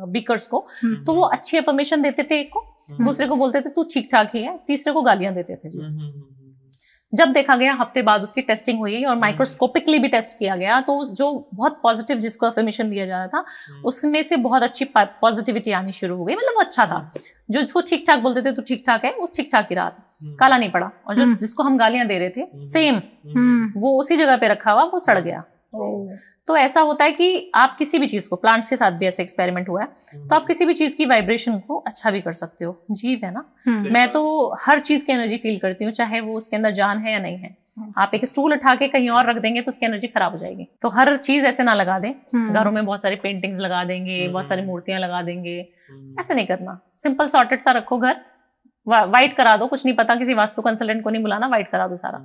बीकर्स को, तो वो अच्छी अफर्मेशन देते थे, एक को, दूसरे को बोलते थे तू ठीक ठाक ही है, तीसरे को गालियां देते थे जी। जब देखा गया, हफ्ते बाद उसकी टेस्टिंग हुई और माइक्रोस्कोपिकली भी टेस्ट किया गया, तो जो बहुत पॉजिटिव जिसको अफर्मेशन दिया जा रहा था, उसमें से बहुत अच्छी पॉजिटिविटी आनी शुरू हो गई। मतलब वो अच्छा था। जो जिसको ठीक ठाक बोलते थे तो ठीक ठाक है, वो ठीक ठाक ही रहा था, काला नहीं पड़ा। और जो जिसको हम गालियां दे रहे थे, सेम वो उसी जगह पे रखा हुआ, वो सड़ गया। तो ऐसा होता है कि आप किसी भी चीज को, प्लांट्स के साथ भी ऐसा एक्सपेरिमेंट हुआ है, तो आप किसी भी चीज की वाइब्रेशन को अच्छा भी कर सकते हो। जीव है ना, मैं तो हर चीज की एनर्जी फील करती हूँ, चाहे वो उसके अंदर जान है या नहीं है। आप एक स्टूल उठा के कहीं और रख देंगे तो उसकी एनर्जी खराब हो जाएगी। तो हर चीज ऐसे ना लगा दें, घरों में बहुत सारी पेंटिंग्स लगा देंगे, बहुत सारी मूर्तियां लगा देंगे, ऐसे नहीं करना। सिंपल सॉर्टेड सा रखो घर, व्हाइट करा दो, कुछ नहीं पता, किसी वास्तु कंसल्टेंट को नहीं बुलाना, व्हाइट करा दो सारा,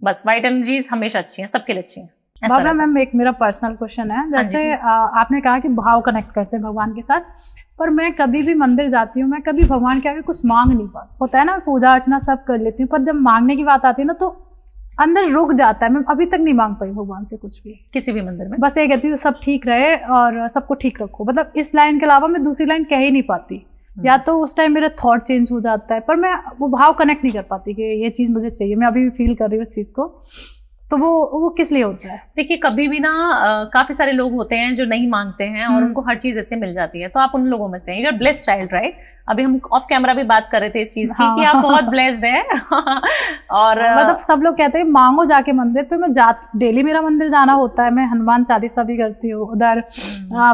बस। व्हाइट एनर्जीज हमेशा अच्छी हैं, सबके लिए अच्छी हैं। बाबा मैम, एक मेरा पर्सनल क्वेश्चन है, जैसे आपने कहा कि भाव कनेक्ट करते हैं भगवान के साथ, पर मैं कभी भी मंदिर जाती हूँ, मैं कभी भगवान के आगे कुछ मांग नहीं पाती। होता है ना, पूजा अर्चना सब कर लेती हूँ, पर जब मांगने की बात आती है ना तो अंदर रुक जाता है। मैं अभी तक नहीं मांग पाई भगवान से कुछ भी, किसी भी मंदिर में। बस ये कहती हूँ सब ठीक रहे और सबको ठीक रखो, मतलब इस लाइन के अलावा मैं दूसरी लाइन कह ही नहीं पाती। या तो उस टाइम मेरा थॉट चेंज हो जाता है, पर मैं वो भाव कनेक्ट नहीं कर पाती कि ये चीज मुझे चाहिए। मैं अभी भी फील कर रही हूँ इस चीज को, तो वो किस लिए होता है? देखिए, कभी भी ना काफी सारे लोग होते हैं जो नहीं मांगते हैं और उनको हर चीज ऐसे मिल जाती है, तो आप उन लोगों में से हैं। You are blessed child, right? अभी हम ऑफ कैमरा भी बात कर रहे थे इस चीज की कि आप बहुत ब्लेस्ड हैं। और मतलब सब लोग कहते हैं मांगो जाके मंदिर पे, मैं डेली मेरा मंदिर जाना होता है, मैं हनुमान चालीसा भी करती हूँ, उधर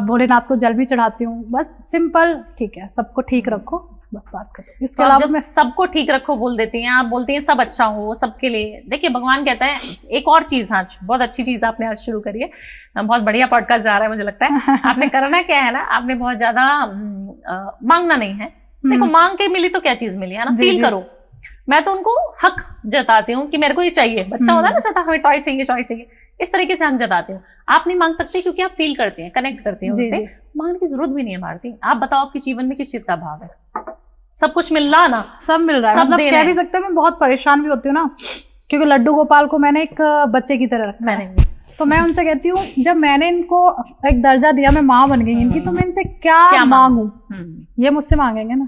भोलेनाथ को जल भी चढ़ाती हूँ। बस सिंपल, ठीक है, सबको ठीक रखो, बस बात करो। इसके अलावा जब सबको ठीक रखो बोल देती हैं आप, बोलती हैं सब अच्छा हो सबके लिए। देखिए, भगवान कहता है एक और चीज, हाँ बहुत अच्छी चीज आपने आज शुरू करी है, बहुत बढ़िया पॉडकास्ट जा रहा है मुझे लगता है। आपने करना क्या है ना, आपने बहुत ज्यादा मांगना नहीं है। देखो, मांग के मिली तो क्या चीज मिली है ना, फील करो। मैं तो उनको हक जताती हूँ कि मेरे को ये चाहिए। बच्चा होता है ना छोटा, हमें टॉय चाहिए, इस तरीके से हक जताती हूँ। आप नहीं मांग सकते क्योंकि आप फील करते हैं, कनेक्ट करते हैं उनसे। मांगने की जरूरत भी नहीं है भारती। आप बताओ, आपके जीवन में किस चीज का अभाव है? सब कुछ मिल रहा ना, सब मिल रहा है, मतलब कह भी सकते हैं। मैं बहुत परेशान भी होती हूँ ना, क्योंकि लड्डू गोपाल को मैंने एक बच्चे की तरह रखा है। तो मैं उनसे कहती हूँ, जब मैंने इनको एक दर्जा दिया, मैं माँ बन गई इनकी, तो मैं इनसे क्या मांगू? ये मुझसे मांगेंगे ना,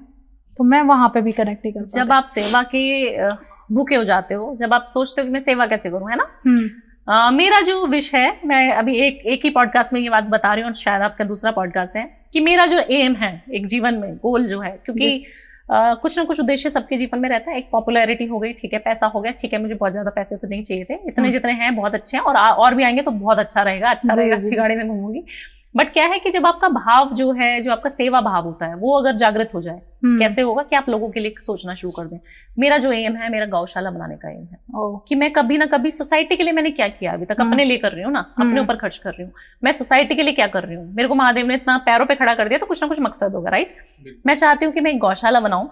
तो मैं वहां पे भी कनेक्ट नहीं करती। जब आप सेवा के भूखे हो जाते हो, जब आप सोचते हो कि मैं सेवा कैसे करूं, है ना, मेरा जो विश है, मैं अभी एक ही पॉडकास्ट में ये बात बता रही हूँ और शायद आपका दूसरा पॉडकास्ट है, कि मेरा जो एम है एक जीवन में, गोल जो है, क्योंकि कुछ ना कुछ उद्देश्य सबके जीवन में रहता है। एक पॉपुलैरिटी हो गई, ठीक है, पैसा हो गया, ठीक है, मुझे बहुत ज्यादा पैसे तो नहीं चाहिए थे, इतने जितने हैं बहुत अच्छे हैं, और भी आएंगे तो बहुत अच्छा रहेगा, अच्छी गाड़ी में घूमूंगी। बट क्या है कि जब आपका भाव जो है, जो आपका सेवा भाव होता है, वो अगर जागृत हो जाए, कैसे होगा कि आप लोगों के लिए सोचना शुरू कर दें। मेरा जो एम है, मेरा गौशाला बनाने का एम है, कि मैं कभी ना कभी सोसाइटी के लिए मैंने क्या किया अभी तक, अपने लिए कर रही हूँ ना, अपने ऊपर खर्च कर रही हूँ, मैं सोसाइटी के लिए क्या कर रही हूँ। मेरे को महादेव ने इतना पैरों पे खड़ा कर दिया, तो कुछ ना कुछ मकसद होगा, राइट? मैं चाहती हूँ कि मैं एक गौशाला बनाऊं।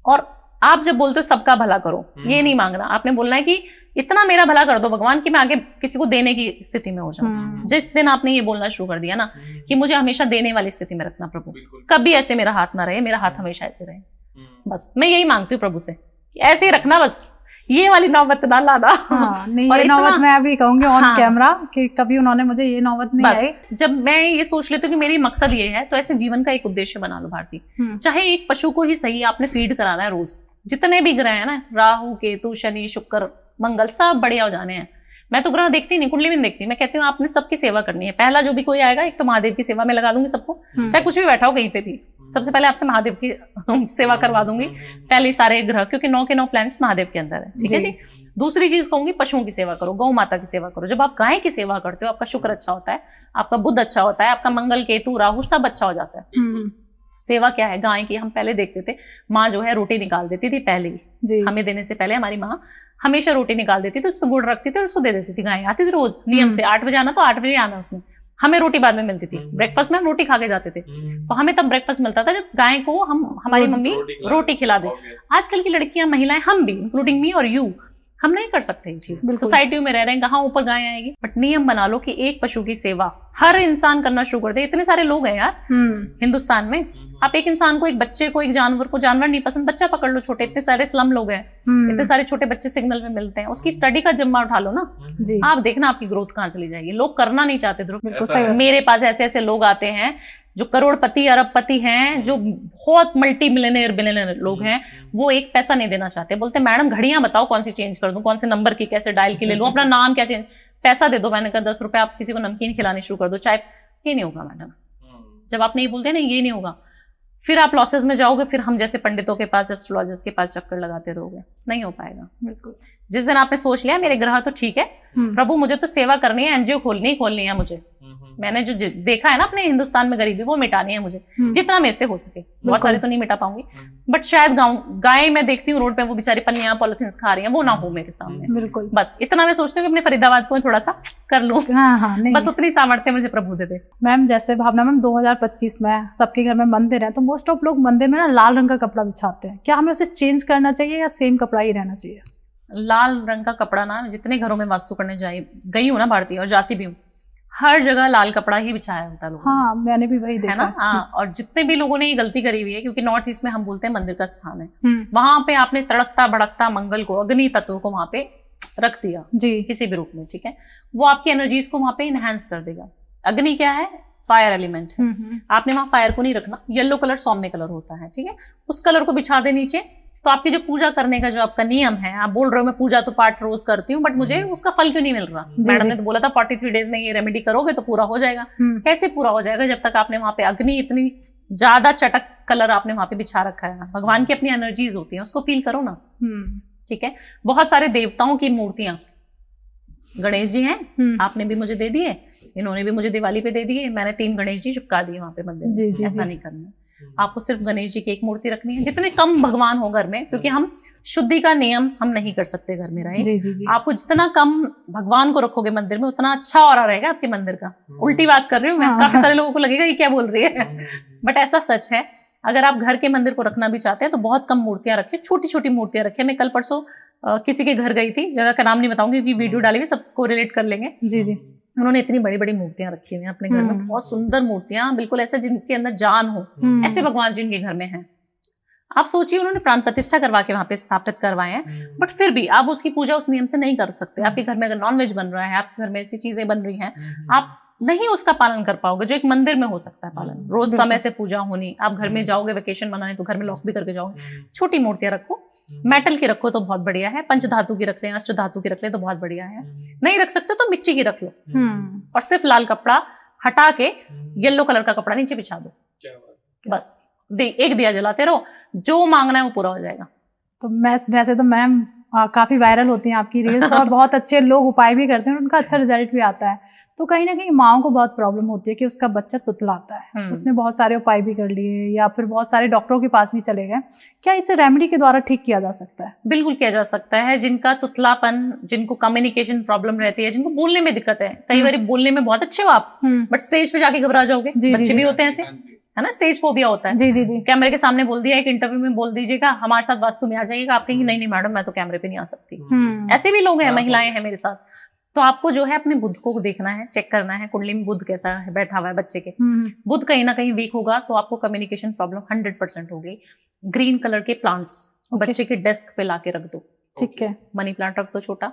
और आप जब बोलते हो सबका भला करो, ये नहीं मांगना, आपने बोलना है कि इतना मेरा भला कर दो भगवान कि मैं आगे किसी को देने की स्थिति में हो जाऊं। जिस दिन आपने ये बोलना शुरू कर दिया ना कि मुझे हमेशा देने वाली स्थिति में रखना प्रभु, कभी ऐसे मेरा हाथ ना रहे, मेरा हाथ हमेशा ऐसे रहे, बस मैं यही मांगती हूँ प्रभु से, ऐसे ही रखना, बस ये वाली नौबत ना लाना। नहीं, और ये नौबत मैं अभी कहूंगी ऑन कैमरा कि कभी उन्होंने मुझे ये नौबत नहीं आई। जब मैं ये सोच लेती हूँ कि मेरी मकसद ये है, तो ऐसे जीवन का एक उद्देश्य बना लो भारती। चाहे एक पशु को ही सही आपने फीड कराना है रोज, जितने भी ग्रह है ना, राहु केतु शनि शुक्र मंगल, सब बढ़िया हो जाने हैं। मैं तो ग्रह देखती नहीं, कुंडली भी नहीं देखती, मैं कहती हूँ आपने सबकी सेवा करनी है। पहला जो भी कोई आएगा, एक तो महादेव की सेवा में लगा दूंगी सबको, चाहे कुछ भी बैठा हो कहीं पे भी, सबसे पहले आपसे महादेव की सेवा करवा दूंगी, पहले सारे ग्रह, क्योंकि 9 के 9 प्लैनेट्स महादेव के अंदर है, ठीक है जी। दूसरी चीज कहूंगी, पशुओं की सेवा करो, गौ माता की सेवा करो। जब आप गाय की सेवा करते हो, आपका शुक्र अच्छा होता है, आपका बुध अच्छा होता है, आपका मंगल केतु राहु सब अच्छा हो जाता है। सेवा क्या है गाय की? हम पहले देखते थे, माँ जो है रोटी निकाल देती थी, पहले ही हमें देने से पहले हमारी माँ हमेशा रोटी निकाल देती थी, उस पर गुड़ रखती थी और उसको दे देती थी। गाय आती थी रोज नियम से, 8 बजे आना तो 8 बजे आना उसने, हमें रोटी बाद में मिलती थी। ब्रेकफास्ट में हम रोटी खा के जाते थे, तो हमें तब ब्रेकफास्ट मिलता था जब गाय को हमारी मम्मी रोटी खिला दे। आजकल की लड़कियां, महिलाएं, हम भी इंक्लूडिंग मी और यू, हम नहीं कर सकते ये चीज। सोसाइटी में रह रहे हैं, कहाँ ऊपर गाय आएगी। बट नियम बना लो कि एक पशु की सेवा हर इंसान करना शुरू कर दे। इतने सारे लोग हैं यार हिंदुस्तान में, आप एक इंसान को, एक बच्चे को, एक जानवर को, जानवर नहीं पसंद, बच्चा पकड़ लो छोटे, इतने सारे स्लम लोग हैं, इतने सारे छोटे बच्चे सिग्नल में मिलते हैं, उसकी स्टडी का जिम्मा उठा लो ना, आप देखना आपकी ग्रोथ कहाँ चली जाएगी। लोग करना नहीं चाहते ध्रुव। मेरे पास ऐसे ऐसे लोग आते हैं जो करोड़पति अरबपति हैं, जो बहुत मल्टी मिलियनेयर बिलियनेयर लोग हैं, वो एक पैसा नहीं देना चाहते। बोलते मैडम घड़ियां बताओ कौन सी चेंज कर दूं, कौन से नंबर की कैसे डायल की ले लूं, अपना नाम क्या चेंज, पैसा दे दो। मैंने कहा 10 रुपए आप किसी को नमकीन खिलानी शुरू कर दो, चाय। ये नहीं होगा मैडम, जब आप नहीं बोलते ना ये नहीं होगा। फिर आप लॉसेस में जाओगे, फिर हम जैसे पंडितों के पास, एस्ट्रोलॉजर्स के पास चक्कर लगाते रहोगे, नहीं हो पाएगा। बिल्कुल। जिस दिन आपने सोच लिया मेरे ग्रह तो ठीक है, प्रभु मुझे तो सेवा करनी है, एनजीओ खोलनी है मुझे, मैंने जो देखा है ना अपने हिंदुस्तान में गरीबी, वो मिटानी है मुझे, जितना मेरे से हो सके। बहुत सारी तो नहीं मिटा पाऊंगी, बट शायद गाय मैं देखती हूँ रोड पे, वो बेचारी पन्नियां पॉलिथीन खा रही हैं, वो ना हो मेरे सामने। बिल्कुल। बस इतना मैं सोचती हूँ कि अपने फरीदाबाद को थोड़ा सा कर लूं। हाँ, बस उतनी सामर्थ्य मुझे प्रभु दे दे। मैम जैसे भावना मैम 2025 में सबके घर में मंदिर है, तो मोस्ट ऑफ लोग मंदिर में ना लाल रंग का कपड़ा बिछाते हैं, क्या हमें उसे चेंज करना चाहिए या सेम कपड़ा ही रहना चाहिए? लाल रंग का कपड़ा ना, जितने घरों में वास्तु करने गई हूँ ना भारतीय, और जाती भी हूँ, हर जगह लाल कपड़ा ही बिछाया होता है लोगों ने। हाँ, मैंने भी वही देखा है ना। हाँ, और जितने भी लोगों ने ये गलती करी हुई है, क्योंकि नॉर्थ ईस्ट में हम बोलते हैं मंदिर का स्थान है, वहां पे आपने तड़कता भड़कता मंगल को, अग्नि तत्व को वहां पे रख दिया जी, किसी भी रूप में, ठीक है, वो आपकी एनर्जीज को वहां पे इनहेंस कर देगा। अग्नि क्या है? फायर एलिमेंट है। आपने वहां फायर को नहीं रखना, येलो कलर सौम्य कलर होता है, ठीक है, उस कलर को बिछा दे नीचे। तो आपकी जो पूजा करने का जो आपका नियम है, आप बोल रहे हो मैं पूजा तो पाठ रोज करती हूँ, बट मुझे उसका फल क्यों नहीं मिल रहा? मैडम ने तो बोला था 43 डेज में ये रेमेडी करोगे तो पूरा हो जाएगा। कैसे पूरा हो जाएगा जब तक आपने वहां पे अग्नि, इतनी ज्यादा चटक कलर आपने वहां पे बिछा रखा है। भगवान की अपनी एनर्जीज होती है, उसको फील करो ना, ठीक है। बहुत सारे देवताओं की मूर्तियां, गणेश जी हैं, आपने भी मुझे दे दिए, इन्होंने भी मुझे दिवाली पे दे दिए, मैंने 3 गणेश जी चिपका दिए वहां पे मंदिर में। ऐसा नहीं करना, आपको सिर्फ गणेश जी की एक मूर्ति रखनी है। जितने कम भगवान हो घर में, क्योंकि हम शुद्धि का नियम हम नहीं कर सकते घर में, राइट। आपको जितना कम भगवान को रखोगे मंदिर में, उतना अच्छा ऑरा रहेगा आपके मंदिर का। उल्टी बात कर रही हूँ मैं, काफी सारे लोगों को लगेगा ये क्या बोल रही है, बट ऐसा सच है। अगर आप घर के मंदिर को रखना भी चाहते हैं तो बहुत कम मूर्तियां रखें, छोटी छोटी मूर्तियां रखें। मैं कल परसों किसी के घर गई थी, जगह का नाम नहीं बताऊंगी क्योंकि वीडियो डाली हुई, सबको रिलेट कर लेंगे। जी जी। उन्होंने इतनी बड़ी बड़ी मूर्तियां रखी हुई हैं अपने घर में, बहुत सुंदर मूर्तियां, बिल्कुल ऐसे जिनके अंदर जान हो, ऐसे भगवान जी उनके घर में हैं। आप सोचिए, उन्होंने प्राण प्रतिष्ठा करवा के वहां पे स्थापित करवाए हैं, बट फिर भी आप उसकी पूजा उस नियम से नहीं कर सकते। आपके घर में अगर नॉनवेज बन रहा है, आपके घर में ऐसी चीजें बन रही हैं, आप नहीं उसका पालन कर पाओगे जो एक मंदिर में हो सकता है पालन। रोज समय से पूजा होनी, आप घर में जाओगे वेकेशन मनाने तो घर में लॉक भी करके जाओगे। छोटी मूर्तियां रखो, मेटल की रखो तो बहुत बढ़िया है, पंच धातु की रख लें, अष्ट धातु की रख लें तो बहुत बढ़िया है। नहीं रख सकते तो मिट्टी की रख लो, और सिर्फ लाल कपड़ा हटा के येलो कलर का कपड़ा नीचे बिछा दो, बस एक दिया जलाते रहो, जो मांगना है वो पूरा हो जाएगा। तो मैं वैसे तो मैम काफी वायरल होती हैं आपकी रील्स, और बहुत अच्छे लोग उपाय भी करते हैं, उनका अच्छा रिजल्ट भी आता है। तो कहीं ना कहीं माओ को बहुत प्रॉब्लम होती है कि उसका बच्चा तुतलाता है, उसने बहुत सारे उपाय भी कर लिए या फिर बहुत सारे डॉक्टरों के पास भी चले गए, क्या इसे रेमेडी के द्वारा ठीक किया जा सकता है? बिल्कुल किया जा सकता है। जिनका तुतलापन, जिनको कम्युनिकेशन प्रॉब्लम रहती है, जिनको बोलने में दिक्कत है, कई बार बोलने में बहुत अच्छे हो आप, बट स्टेज पे जाके घबरा जाओगे, बच्चे भी होते हैं ऐसे, है ना, स्टेज फोबिया होता है। जी। कैमरे के सामने बोल दिया, एक इंटरव्यू में बोल दीजिएगा हमारे साथ वास्तु में आ जाइएगा, आप कहेंगे नहीं मैडम मैं तो कैमरे पे नहीं आ सकती। ऐसे भी लोग हैं, महिलाएं हैं मेरे साथ। तो आपको जो है अपने बुध को देखना है, चेक करना है, कुंडली में बुध कैसा है बैठा हुआ है बच्चे के। बुध कहीं ना कहीं वीक होगा तो आपको कम्युनिकेशन प्रॉब्लम 100% होगी। ग्रीन कलर के प्लांट्स बच्चे के डेस्क पे लाके रख दो, ठीक है। मनी प्लांट रख दो छोटा,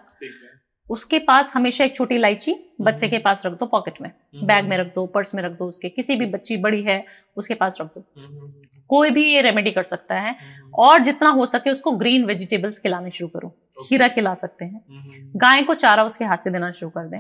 उसके पास हमेशा एक छोटी इलायची बच्चे के पास रख दो, पॉकेट में, बैग में रख दो, पर्स में रख दो, उसके किसी भी बच्ची बड़ी है उसके पास रख दो। कोई भी ये रेमेडी कर सकता है। और जितना हो सके उसको ग्रीन वेजिटेबल्स खिलाने शुरू करो, खीरा खिला सकते हैं, गाय को चारा उसके हाथ से देना शुरू कर दें,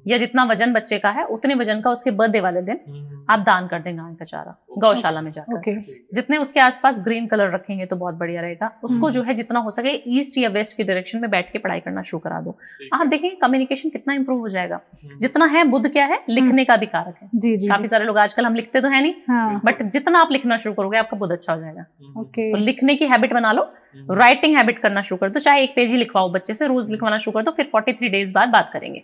या जितना वजन बच्चे का है उतने वजन का उसके बर्थडे वाले दिन आप दान कर दें गाय का चारा गौशाला में जाकर। जितने उसके आसपास ग्रीन कलर रखेंगे तो बहुत बढ़िया रहेगा। उसको जो है जितना हो सके ईस्ट या वेस्ट की डायरेक्शन में बैठ के पढ़ाई करना शुरू करा दो। आप देखेंगे कम्युनिकेशन कितना इंप्रूव हो जाएगा। जितना है, बुध क्या है, लिखने का भी कारक है। काफी सारे लोग आजकल, हम लिखते तो है नहीं, बट जितना आप लिखना शुरू करोगे आपका बुध अच्छा हो जाएगा। तो लिखने की हैबिट बना लो, राइटिंग हैबिट करना शुरू कर दो, चाहे एक पेज ही लिखवाओ बच्चे से, रोज लिखवाना शुरू कर दो, फिर 43 डेज बाद बात करेंगे,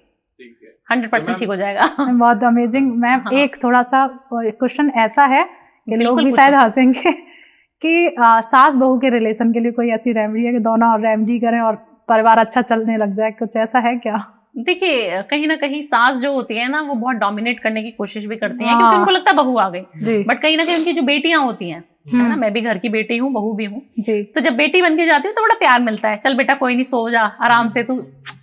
100% ठीक हो जाएगा। बहुत अमेजिंग मैम। एक थोड़ा सा क्वेश्चन ऐसा है कि लोग भी शायद हंसेंगे कि सास बहू के रिलेशन के लिए कोई ऐसी रेमेडी है कि दोनों रेमेडी करें और परिवार अच्छा चलने लग जाए, कुछ ऐसा है क्या? देखिए, कहीं ना कहीं सास जो होती है ना, वो बहुत डोमिनेट करने की कोशिश भी करती हैं, क्योंकि उनको लगता है बहू आ गई, बट कहीं ना कहीं उनकी जो बेटियां होती हैं, है ना, मैं भी घर की बेटी हूँ, बहू भी हूँ, तो जब बेटी बन के जाती हूँ तो बड़ा प्यार मिलता है, चल बेटा कोई नहीं, सो जा आराम से, तू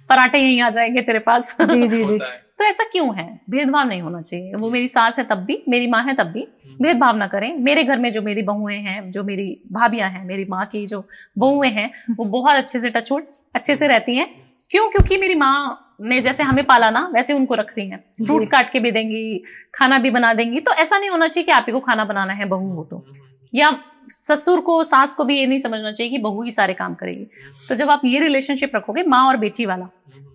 पराठे यहीं आ जाएंगे तेरे पास। जी। तो ऐसा क्यों है? भेदभाव नहीं होना चाहिए। वो मेरी सास है तब भी, मेरी माँ है तब भी, भेदभाव ना करें। मेरे घर में जो मेरी बहुएं हैं, जो मेरी भाभियां हैं, मेरी माँ की जो बहुएं हैं, वो बहुत अच्छे से टचवुड अच्छे से रहती हैं। क्यों? क्योंकि मेरी माँ ने जैसे हमें पाला ना, वैसे उनको रख रही हैं। फ्रूट्स काट के भी देंगी, खाना भी बना देंगी। तो ऐसा नहीं होना चाहिए कि आप ही को खाना बनाना है, बहू हो तो या ससुर को, सास को भी ये नहीं समझना चाहिए कि बहू ही सारे काम करेगी। तो जब आप ये रिलेशनशिप रखोगे माँ और बेटी वाला,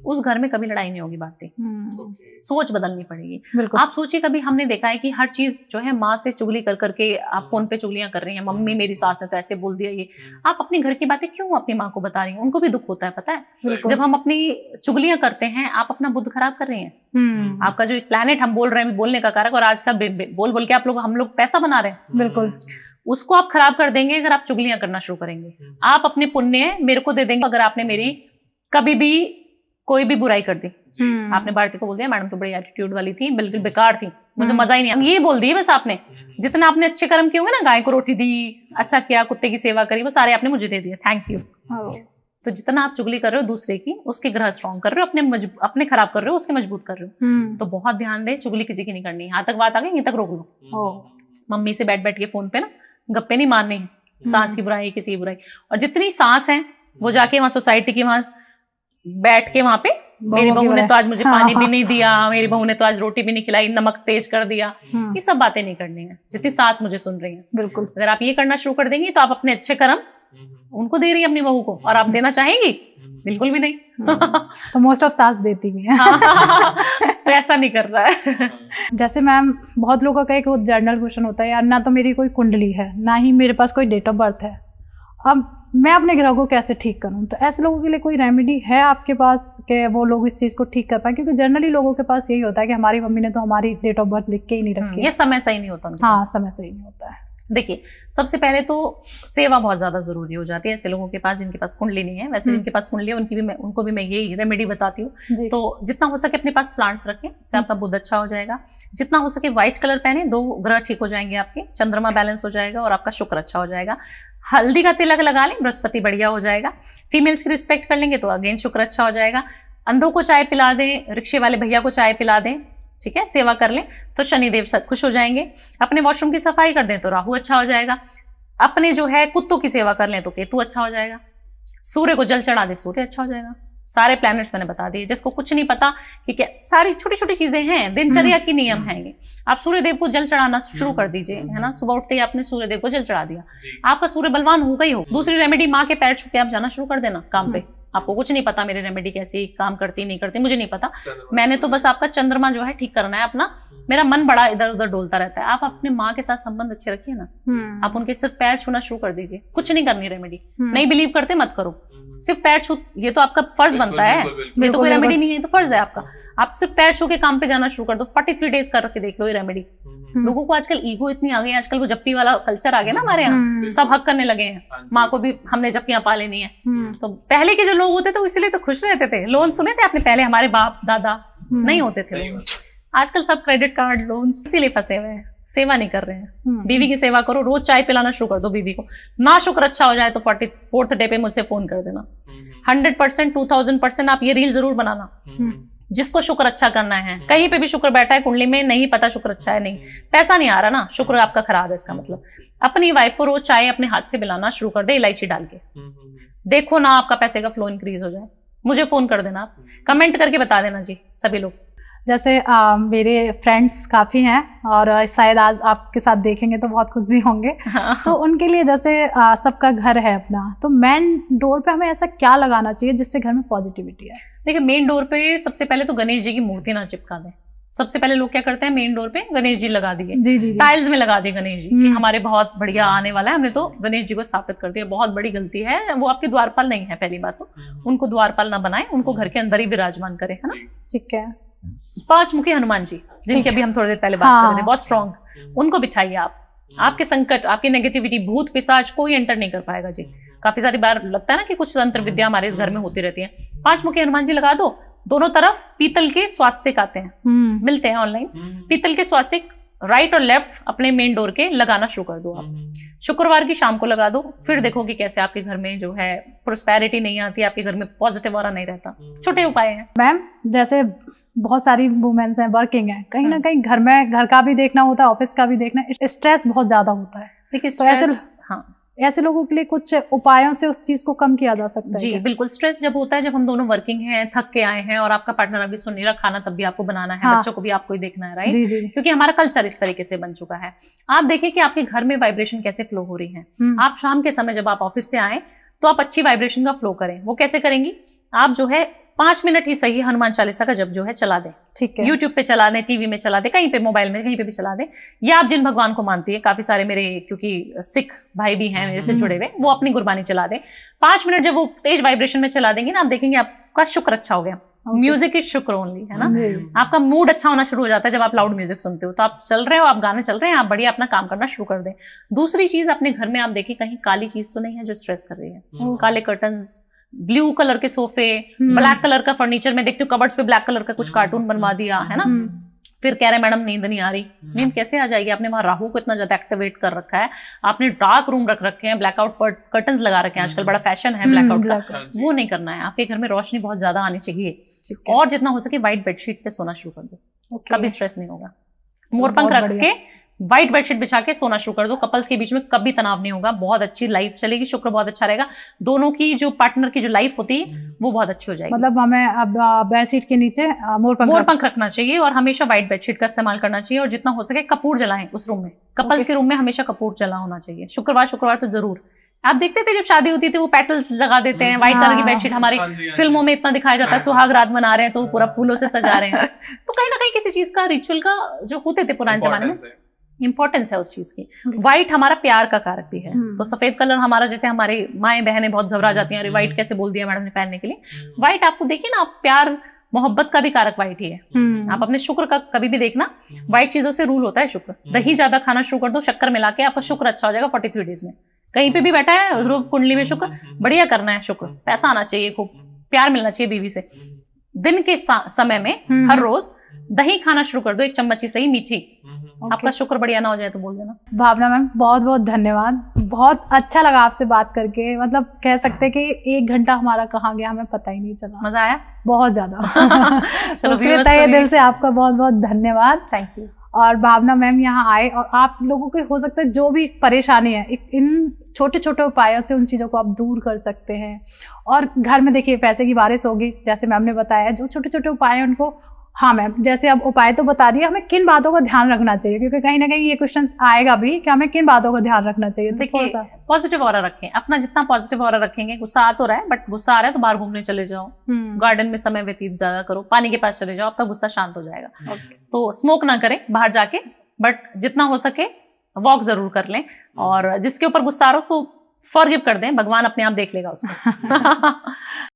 उस घर में कभी लड़ाई नहीं होगी बातें। सोच बदलनी पड़ेगी। आप सोचिए, कभी हमने देखा है कि हर चीज जो है माँ से चुगली कर करके आप फोन पे चुगलियां कर रही हैं, मम्मी मेरी सास ने तो ऐसे बोल दिया, ये आप अपने घर की बातें क्यों अपनी माँ को बता रही हैं? उनको भी दुख होता है, पता है। जब हम अपनी चुगलियां करते हैं आप अपना बुद्ध खराब कर रहे हैं। आपका जो एक प्लैनेट हम बोल रहे हैं, बोलने का कारक, और आज का बोल बोल के हम लोग पैसा बना रहे हैं, बिल्कुल उसको आप खराब कर देंगे अगर आप चुगलियां करना शुरू करेंगे। आप अपने पुण्य मेरे को दे देंगे अगर आपने मेरी कभी भी कोई भी बुराई कर दी। आपने भारती को बोल दिया मैडम तो बड़ी एटीट्यूड वाली थी, बिल्कुल बेकार थी, मुझे मजा ही नहीं, ये बोल दिए बस आपने। जितना आपने अच्छे कर्म किए होंगे ना, गाय को रोटी दी, अच्छा किया, कुत्ते की सेवा करी, वो सारे आपने मुझे दे दिए, थैंक यू। तो जितना आप चुगली कर रहे हो दूसरे की, उसके ग्रह स्ट्रॉन्ग कर रहे हो, अपने खराब कर रहे हो, उसके मजबूत कर रहे हो। तो बहुत ध्यान दे, चुगली किसी की नहीं करनी। यहाँ तक बात आ गई, यहीं तक रोक लो। मम्मी से बैठ बैठ के फोन पे ना गप्पे नहीं मारनी है, सास की बुराई, किसी की बुराई। और जितनी सास है वो जाके वहां सोसाइटी की वहां बैठ के वहां पे, मेरी बहू ने तो आज मुझे पानी भी नहीं दिया, मेरी बहू ने तो आज रोटी भी नहीं खिलाई, नमक तेज कर दिया, ये सब बातें नहीं करनी है जितनी सास मुझे सुन रही है। बिल्कुल, अगर आप ये करना शुरू कर देंगी तो आप अपने अच्छे कर्म उनको दे रही है अपनी बहू को, और आप देना चाहेंगी? बिल्कुल भी नहीं। तो मोस्ट ऑफ सास देती भी है। तो ऐसा नहीं कर रहा है। जैसे मैम, बहुत लोगों का एक जनरल क्वेश्चन होता है, यार ना तो मेरी कोई कुंडली है, ना ही मेरे पास कोई डेट ऑफ बर्थ है, अब मैं अपने ग्रह को कैसे ठीक करूं? तो ऐसे लोगों के लिए कोई रेमेडी है आपके पास कि वो लोग इस चीज को ठीक कर पाए? क्योंकि जनरली लोगों के पास यही होता है कि हमारी मम्मी ने तो हमारी डेट ऑफ बर्थ लिख के ही नहीं रखी। ये समय सही नहीं होता। हाँ, समय सही नहीं होता है। देखिए, सबसे पहले तो सेवा बहुत ज्यादा जरूरी हो जाती है ऐसे लोगों के पास जिनके पास कुंडली नहीं है। वैसे जिनके पास कुंडली है उनको भी मैं यही रेमेडी बताती हूँ। तो जितना हो सके अपने पास प्लांट्स रखें, उससे आपका बुध अच्छा हो जाएगा। जितना हो सके व्हाइट कलर पहने, 2 ग्रह ठीक हो जाएंगे आपके, चंद्रमा बैलेंस हो जाएगा और आपका शुक्र अच्छा हो जाएगा। हल्दी का तिलक लगा लें, बृहस्पति बढ़िया हो जाएगा। फीमेल्स की रिस्पेक्ट कर लेंगे तो अगेन शुक्र अच्छा हो जाएगा। अंधों को चाय पिला दें, रिक्शे वाले भैया को चाय पिला दें, ठीक है, सेवा कर लें तो शनिदेव खुश हो जाएंगे। अपने वॉशरूम की सफाई कर दें तो राहु अच्छा हो जाएगा। अपने जो है कुत्तों की सेवा कर लें तो केतु अच्छा हो जाएगा। सूर्य को जल चढ़ा दे, सूर्य अच्छा हो जाएगा। सारे प्लैनेट्स मैंने बता दिए। जिसको कुछ नहीं पता कि क्या सारी छोटी छोटी चीजें हैं, दिनचर्या की नियम है ये। आप सूर्यदेव को जल चढ़ाना शुरू कर दीजिए, है ना। सुबह उठते ही आपने सूर्यदेव को जल चढ़ा दिया, आपका सूर्य बलवान होगा ही हो। दूसरी रेमेडी, माँ के पैर छू के आप जाना शुरू कर देना काम पे। आपको कुछ नहीं पता मेरी रेमेडी कैसी काम करती नहीं करती, मुझे नहीं पता। मैंने तो बस आपका चंद्रमा जो है ठीक करना है अपना। मेरा मन बड़ा इधर उधर डोलता रहता है। आप अपने माँ के साथ संबंध अच्छे रखिए ना। आप उनके सिर्फ पैर छूना शुरू कर दीजिए, कुछ नहीं करनी रेमेडी। नहीं बिलीव करते मत करो, सिर्फ पैर छू, ये तो आपका फर्ज बनता है। ये तो कोई रेमेडी नहीं है, तो फर्ज है आपका। आप सिर्फ पैर छू के काम पे जाना शुरू कर दो। 43 डेज करके देख लो ये रेमेडी। लोगों को आजकल ईगो इतनी आ गई, आजकल वो जप्पी वाला कल्चर आ गया ना हमारे यहाँ, सब हक करने लगे हैं। माँ को भी हमने जप्पियां पा लेनी है। तो पहले के जो लोग होते थे वो इसलिए तो खुश रहते थे। लोन सुने थे आपने पहले, हमारे बाप दादा नहीं होते थे लोन। आजकल सब क्रेडिट कार्ड लोन, इसीलिए फंसे हुए हैं, सेवा नहीं कर रहे हैं। बीवी की सेवा करो, रोज चाय पिलाना शुरू कर दो बीवी को। ना शुक्र अच्छा हो जाए तो 44th डे पे मुझसे फोन कर देना। 100%, 2000% आप ये रील जरूर बनाना। जिसको शुक्र अच्छा करना है, कहीं पे भी शुक्र बैठा है कुंडली में, नहीं पता शुक्र अच्छा है, नहीं पैसा नहीं आ रहा ना, शुक्र आपका खराब है, इसका मतलब अपनी वाइफ को रोज चाय अपने हाथ से पिलाना शुरू कर दे, इलायची डाल के। देखो ना आपका पैसे का फ्लो इंक्रीज हो जाए। मुझे फोन कर देना, आप कमेंट करके बता देना जी सभी लोग। जैसे मेरे फ्रेंड्स काफ़ी हैं और शायद आज आपके साथ देखेंगे तो बहुत खुश भी होंगे। तो उनके लिए जैसे सबका घर है अपना, तो मेन डोर पे हमें ऐसा क्या लगाना चाहिए जिससे घर में पॉजिटिविटी आए? देखिए, मेन डोर पे सबसे पहले तो गणेश जी की मूर्ति ना चिपका दें। सबसे पहले लोग क्या करते हैं, मेन डोर पे गणेश जी लगा दिए, जी। टाइल्स में लगा दिए गणेश जी कि हमारे बहुत बढ़िया आने वाला है, हमने तो गणेश जी को स्थापित कर दिया। बहुत बड़ी गलती है, वो आपके द्वारपाल नहीं है। पहली बात तो उनको द्वारपाल ना बनाए, उनको घर के अंदर ही विराजमान करे, है ना। ठीक है। 5 मुखी हनुमान जी, जिनकी अभी हम थोड़ी देर पहले बात कर रहे थे, बहुत स्ट्रॉन्ग, उनको बिठाइए आप। आपके संकट, आपकी नेगेटिविटी, भूत पिशाच कोई एंटर नहीं कर पाएगा जी। काफी सारी बार लगता है ना कि कुछ तंत्र विद्या हमारे इस घर में होती रहती है। 5 मुखी हनुमान जी लगा दो। दोनों तरफ पीतल के स्वास्तिक आते हैं, मिलते हैं ऑनलाइन। पीतल के स्वास्तिक राइट और लेफ्ट अपने मेन डोर के लगाना शुरू कर दो आप। शुक्रवार की शाम को लगा दो, फिर देखोगे कैसे आपके घर में जो है प्रोस्पेरिटी नहीं आती, आपके घर में पॉजिटिव ऑरा नहीं रहता। छोटे उपाय हैं मैम। जैसे बहुत सारी वुमेन्स हैं, वर्किंग है, कहीं ना कहीं घर में, घर का भी देखना होता है, ऑफिस का भी देखना, स्ट्रेस बहुत ज्यादा होता है। देखिए, स्ट्रेस, हाँ, ऐसे लोगों के लिए कुछ उपायों से उस चीज को कम किया जा सकता है? जी बिल्कुल। स्ट्रेस जब होता है, जब हम दोनों वर्किंग हैं, थक के आए हैं और आपका पार्टनर अभी सुन नहीं रहा, खाना तब भी आपको बनाना है, बच्चों को भी आपको ही देखना है, राइट? जी जी। क्योंकि हमारा कल्चर इस तरीके से बन चुका है। आप देखिए कि आपके घर में वाइब्रेशन कैसे फ्लो हो रही है। आप शाम के समय जब आप ऑफिस से आए तो आप अच्छी वाइब्रेशन का फ्लो करें। वो कैसे करेंगी? आप जो है 5 मिनट ही सही हनुमान चालीसा का जप जो है चला दें। ठीक है। यूट्यूब पे चला दें, टीवी में चला दें, कहीं पे मोबाइल में कहीं पे भी चला दें, या आप जिन भगवान को मानती है, काफी सारे मेरे क्योंकि सिख भाई भी हैं मेरे से जुड़े हुए, वो अपनी गुरबानी चला दें। 5 मिनट जब वो तेज वाइब्रेशन में चला देंगी ना, आप देखेंगे आपका शुक्र अच्छा हो गया। म्यूजिक इज शुक्र ओनली, है ना? आपका मूड अच्छा होना शुरू हो जाता है जब आप लाउड म्यूजिक सुनते हो। तो आप चल रहे हो, आप गाने चल रहे हैं, आप बढ़िया अपना काम करना शुरू कर दें। दूसरी चीज, अपने घर में आप देखिए कहीं काली चीज तो नहीं है जो स्ट्रेस कर रही है। काले कर्टन्स, ब्लू कलर के सोफे, ब्लैक कलर का फर्नीचर में देखती हूँ, कबर्ड्स पे ब्लैक कलर का कुछ कार्टून बनवा दिया, है ना? फिर कह रहे मैडम नींद नहीं आ रही। नींद कैसे आ जाएगी? आपने वहां राहु को इतना ज्यादा एक्टिवेट कर रखा है, आपने डार्क रूम रख रखे हैं, ब्लैकआउट कर्टन्स लगा रखे हैं, आजकल बड़ा फैशन है ब्लैकआउट का, वो नहीं करना है। आपके घर में रोशनी बहुत ज्यादा आनी चाहिए और जितना हो सके व्हाइट बेडशीट पे सोना शुरू कर दो, कभी स्ट्रेस नहीं होगा। मोरपंख रख के व्हाइट बेडशीट बिछा के सोना शुरू कर दो। कपल्स के बीच में कभी तनाव नहीं होगा, बहुत अच्छी लाइफ चलेगी, शुक्र बहुत अच्छा रहेगा, दोनों की जो पार्टनर की जो लाइफ होती है वो बहुत अच्छी हो जाएगी। मतलब हमें अब बेडशीट के नीचे मोरपंख रखना चाहिए और हमेशा व्हाइट बेडशीट का इस्तेमाल करना चाहिए और जितना हो सके कपूर जलाएं उस रूम में। कपल्स के रूम में हमेशा कपूर जला होना चाहिए, शुक्रवार तो जरूर। आप देखते थे जब शादी होती थी वो पेटल्स लगा देते हैं, व्हाइट कलर की बेडशीट, हमारी फिल्मों में इतना दिखाया जाता है, सुहाग रात मना रहे हैं तो पूरा फूलों से सजा रहे हैं। तो कहीं ना कहीं किसी चीज का रिचुअल का जो होते थे पुराने जमाने में इंपॉर्टेंस है उस चीज की। व्हाइट हमारा प्यार का कारक भी है, तो सफेद कलर हमारा, जैसे हमारी माएं बहनें बहुत घबरा जाती हैं, अरे व्हाइट कैसे बोल दिया मैडम ने पहनने के लिए। व्हाइट आपको देखिए ना, प्यार मोहब्बत का भी कारक व्हाइट ही है। आप अपने शुक्र का कभी भी देखना, व्हाइट चीजों से रूल होता है शुक्र। दही ज्यादा खाना शुरू कर दो, शक्कर मिला के, आपका शुक्र अच्छा हो जाएगा 43 डेज में। कहीं पे भी बैठा है ध्रुव कुंडली में शुक्र, बढ़िया करना है शुक्र, पैसा आना चाहिए, खूब प्यार मिलना चाहिए बीवी से। दिन के समय में हर रोज दही खाना शुरू कर दो, 1 चम्मच ही सही, मीठी। आपका शुक्र बढ़िया ना हो जाए तो बोल देना। भावना मैम बहुत बहुत धन्यवाद, बहुत अच्छा लगा आपसे बात करके। मतलब कह सकते हैं कि 1 घंटा हमारा कहाँ गया हमें पता ही नहीं चला। मजा आया बहुत ज्यादा। चलो तहे दिल से आपका बहुत बहुत धन्यवाद। Thank you. और भावना मैम यहाँ आए और आप लोगों के हो सकता है जो भी परेशानी है, इन छोटे छोटे उपायों से उन चीज़ों को आप दूर कर सकते हैं। और घर में देखिए पैसे की बारिश होगी, जैसे मैम ने बताया, जो छोटे छोटे उपाय हैं उनको, हाँ मैम जैसे अब उपाय तो बता रही है, हमें किन बातों का ध्यान रखना चाहिए, क्योंकि कहीं ना कहीं ये क्वेश्चन आएगा भी कि हमें किन बातों का ध्यान रखना चाहिए। देखिए पॉजिटिव ऑरा रखें, अपना जितना पॉजिटिव ऑरा रखेंगे। गुस्सा आ तो रहा है, बट गुस्सा आ रहा है तो बाहर घूमने चले जाओ, गार्डन में समय व्यतीत ज्यादा करो, पानी के पास चले जाओ, आपका गुस्सा शांत हो जाएगा। तो स्मोक ना करें बाहर जाके, बट जितना हो सके वॉक जरूर कर लें। और जिसके ऊपर गुस्सा आ रहा है उसको फॉरगिव कर दें, भगवान अपने आप देख लेगा उसको।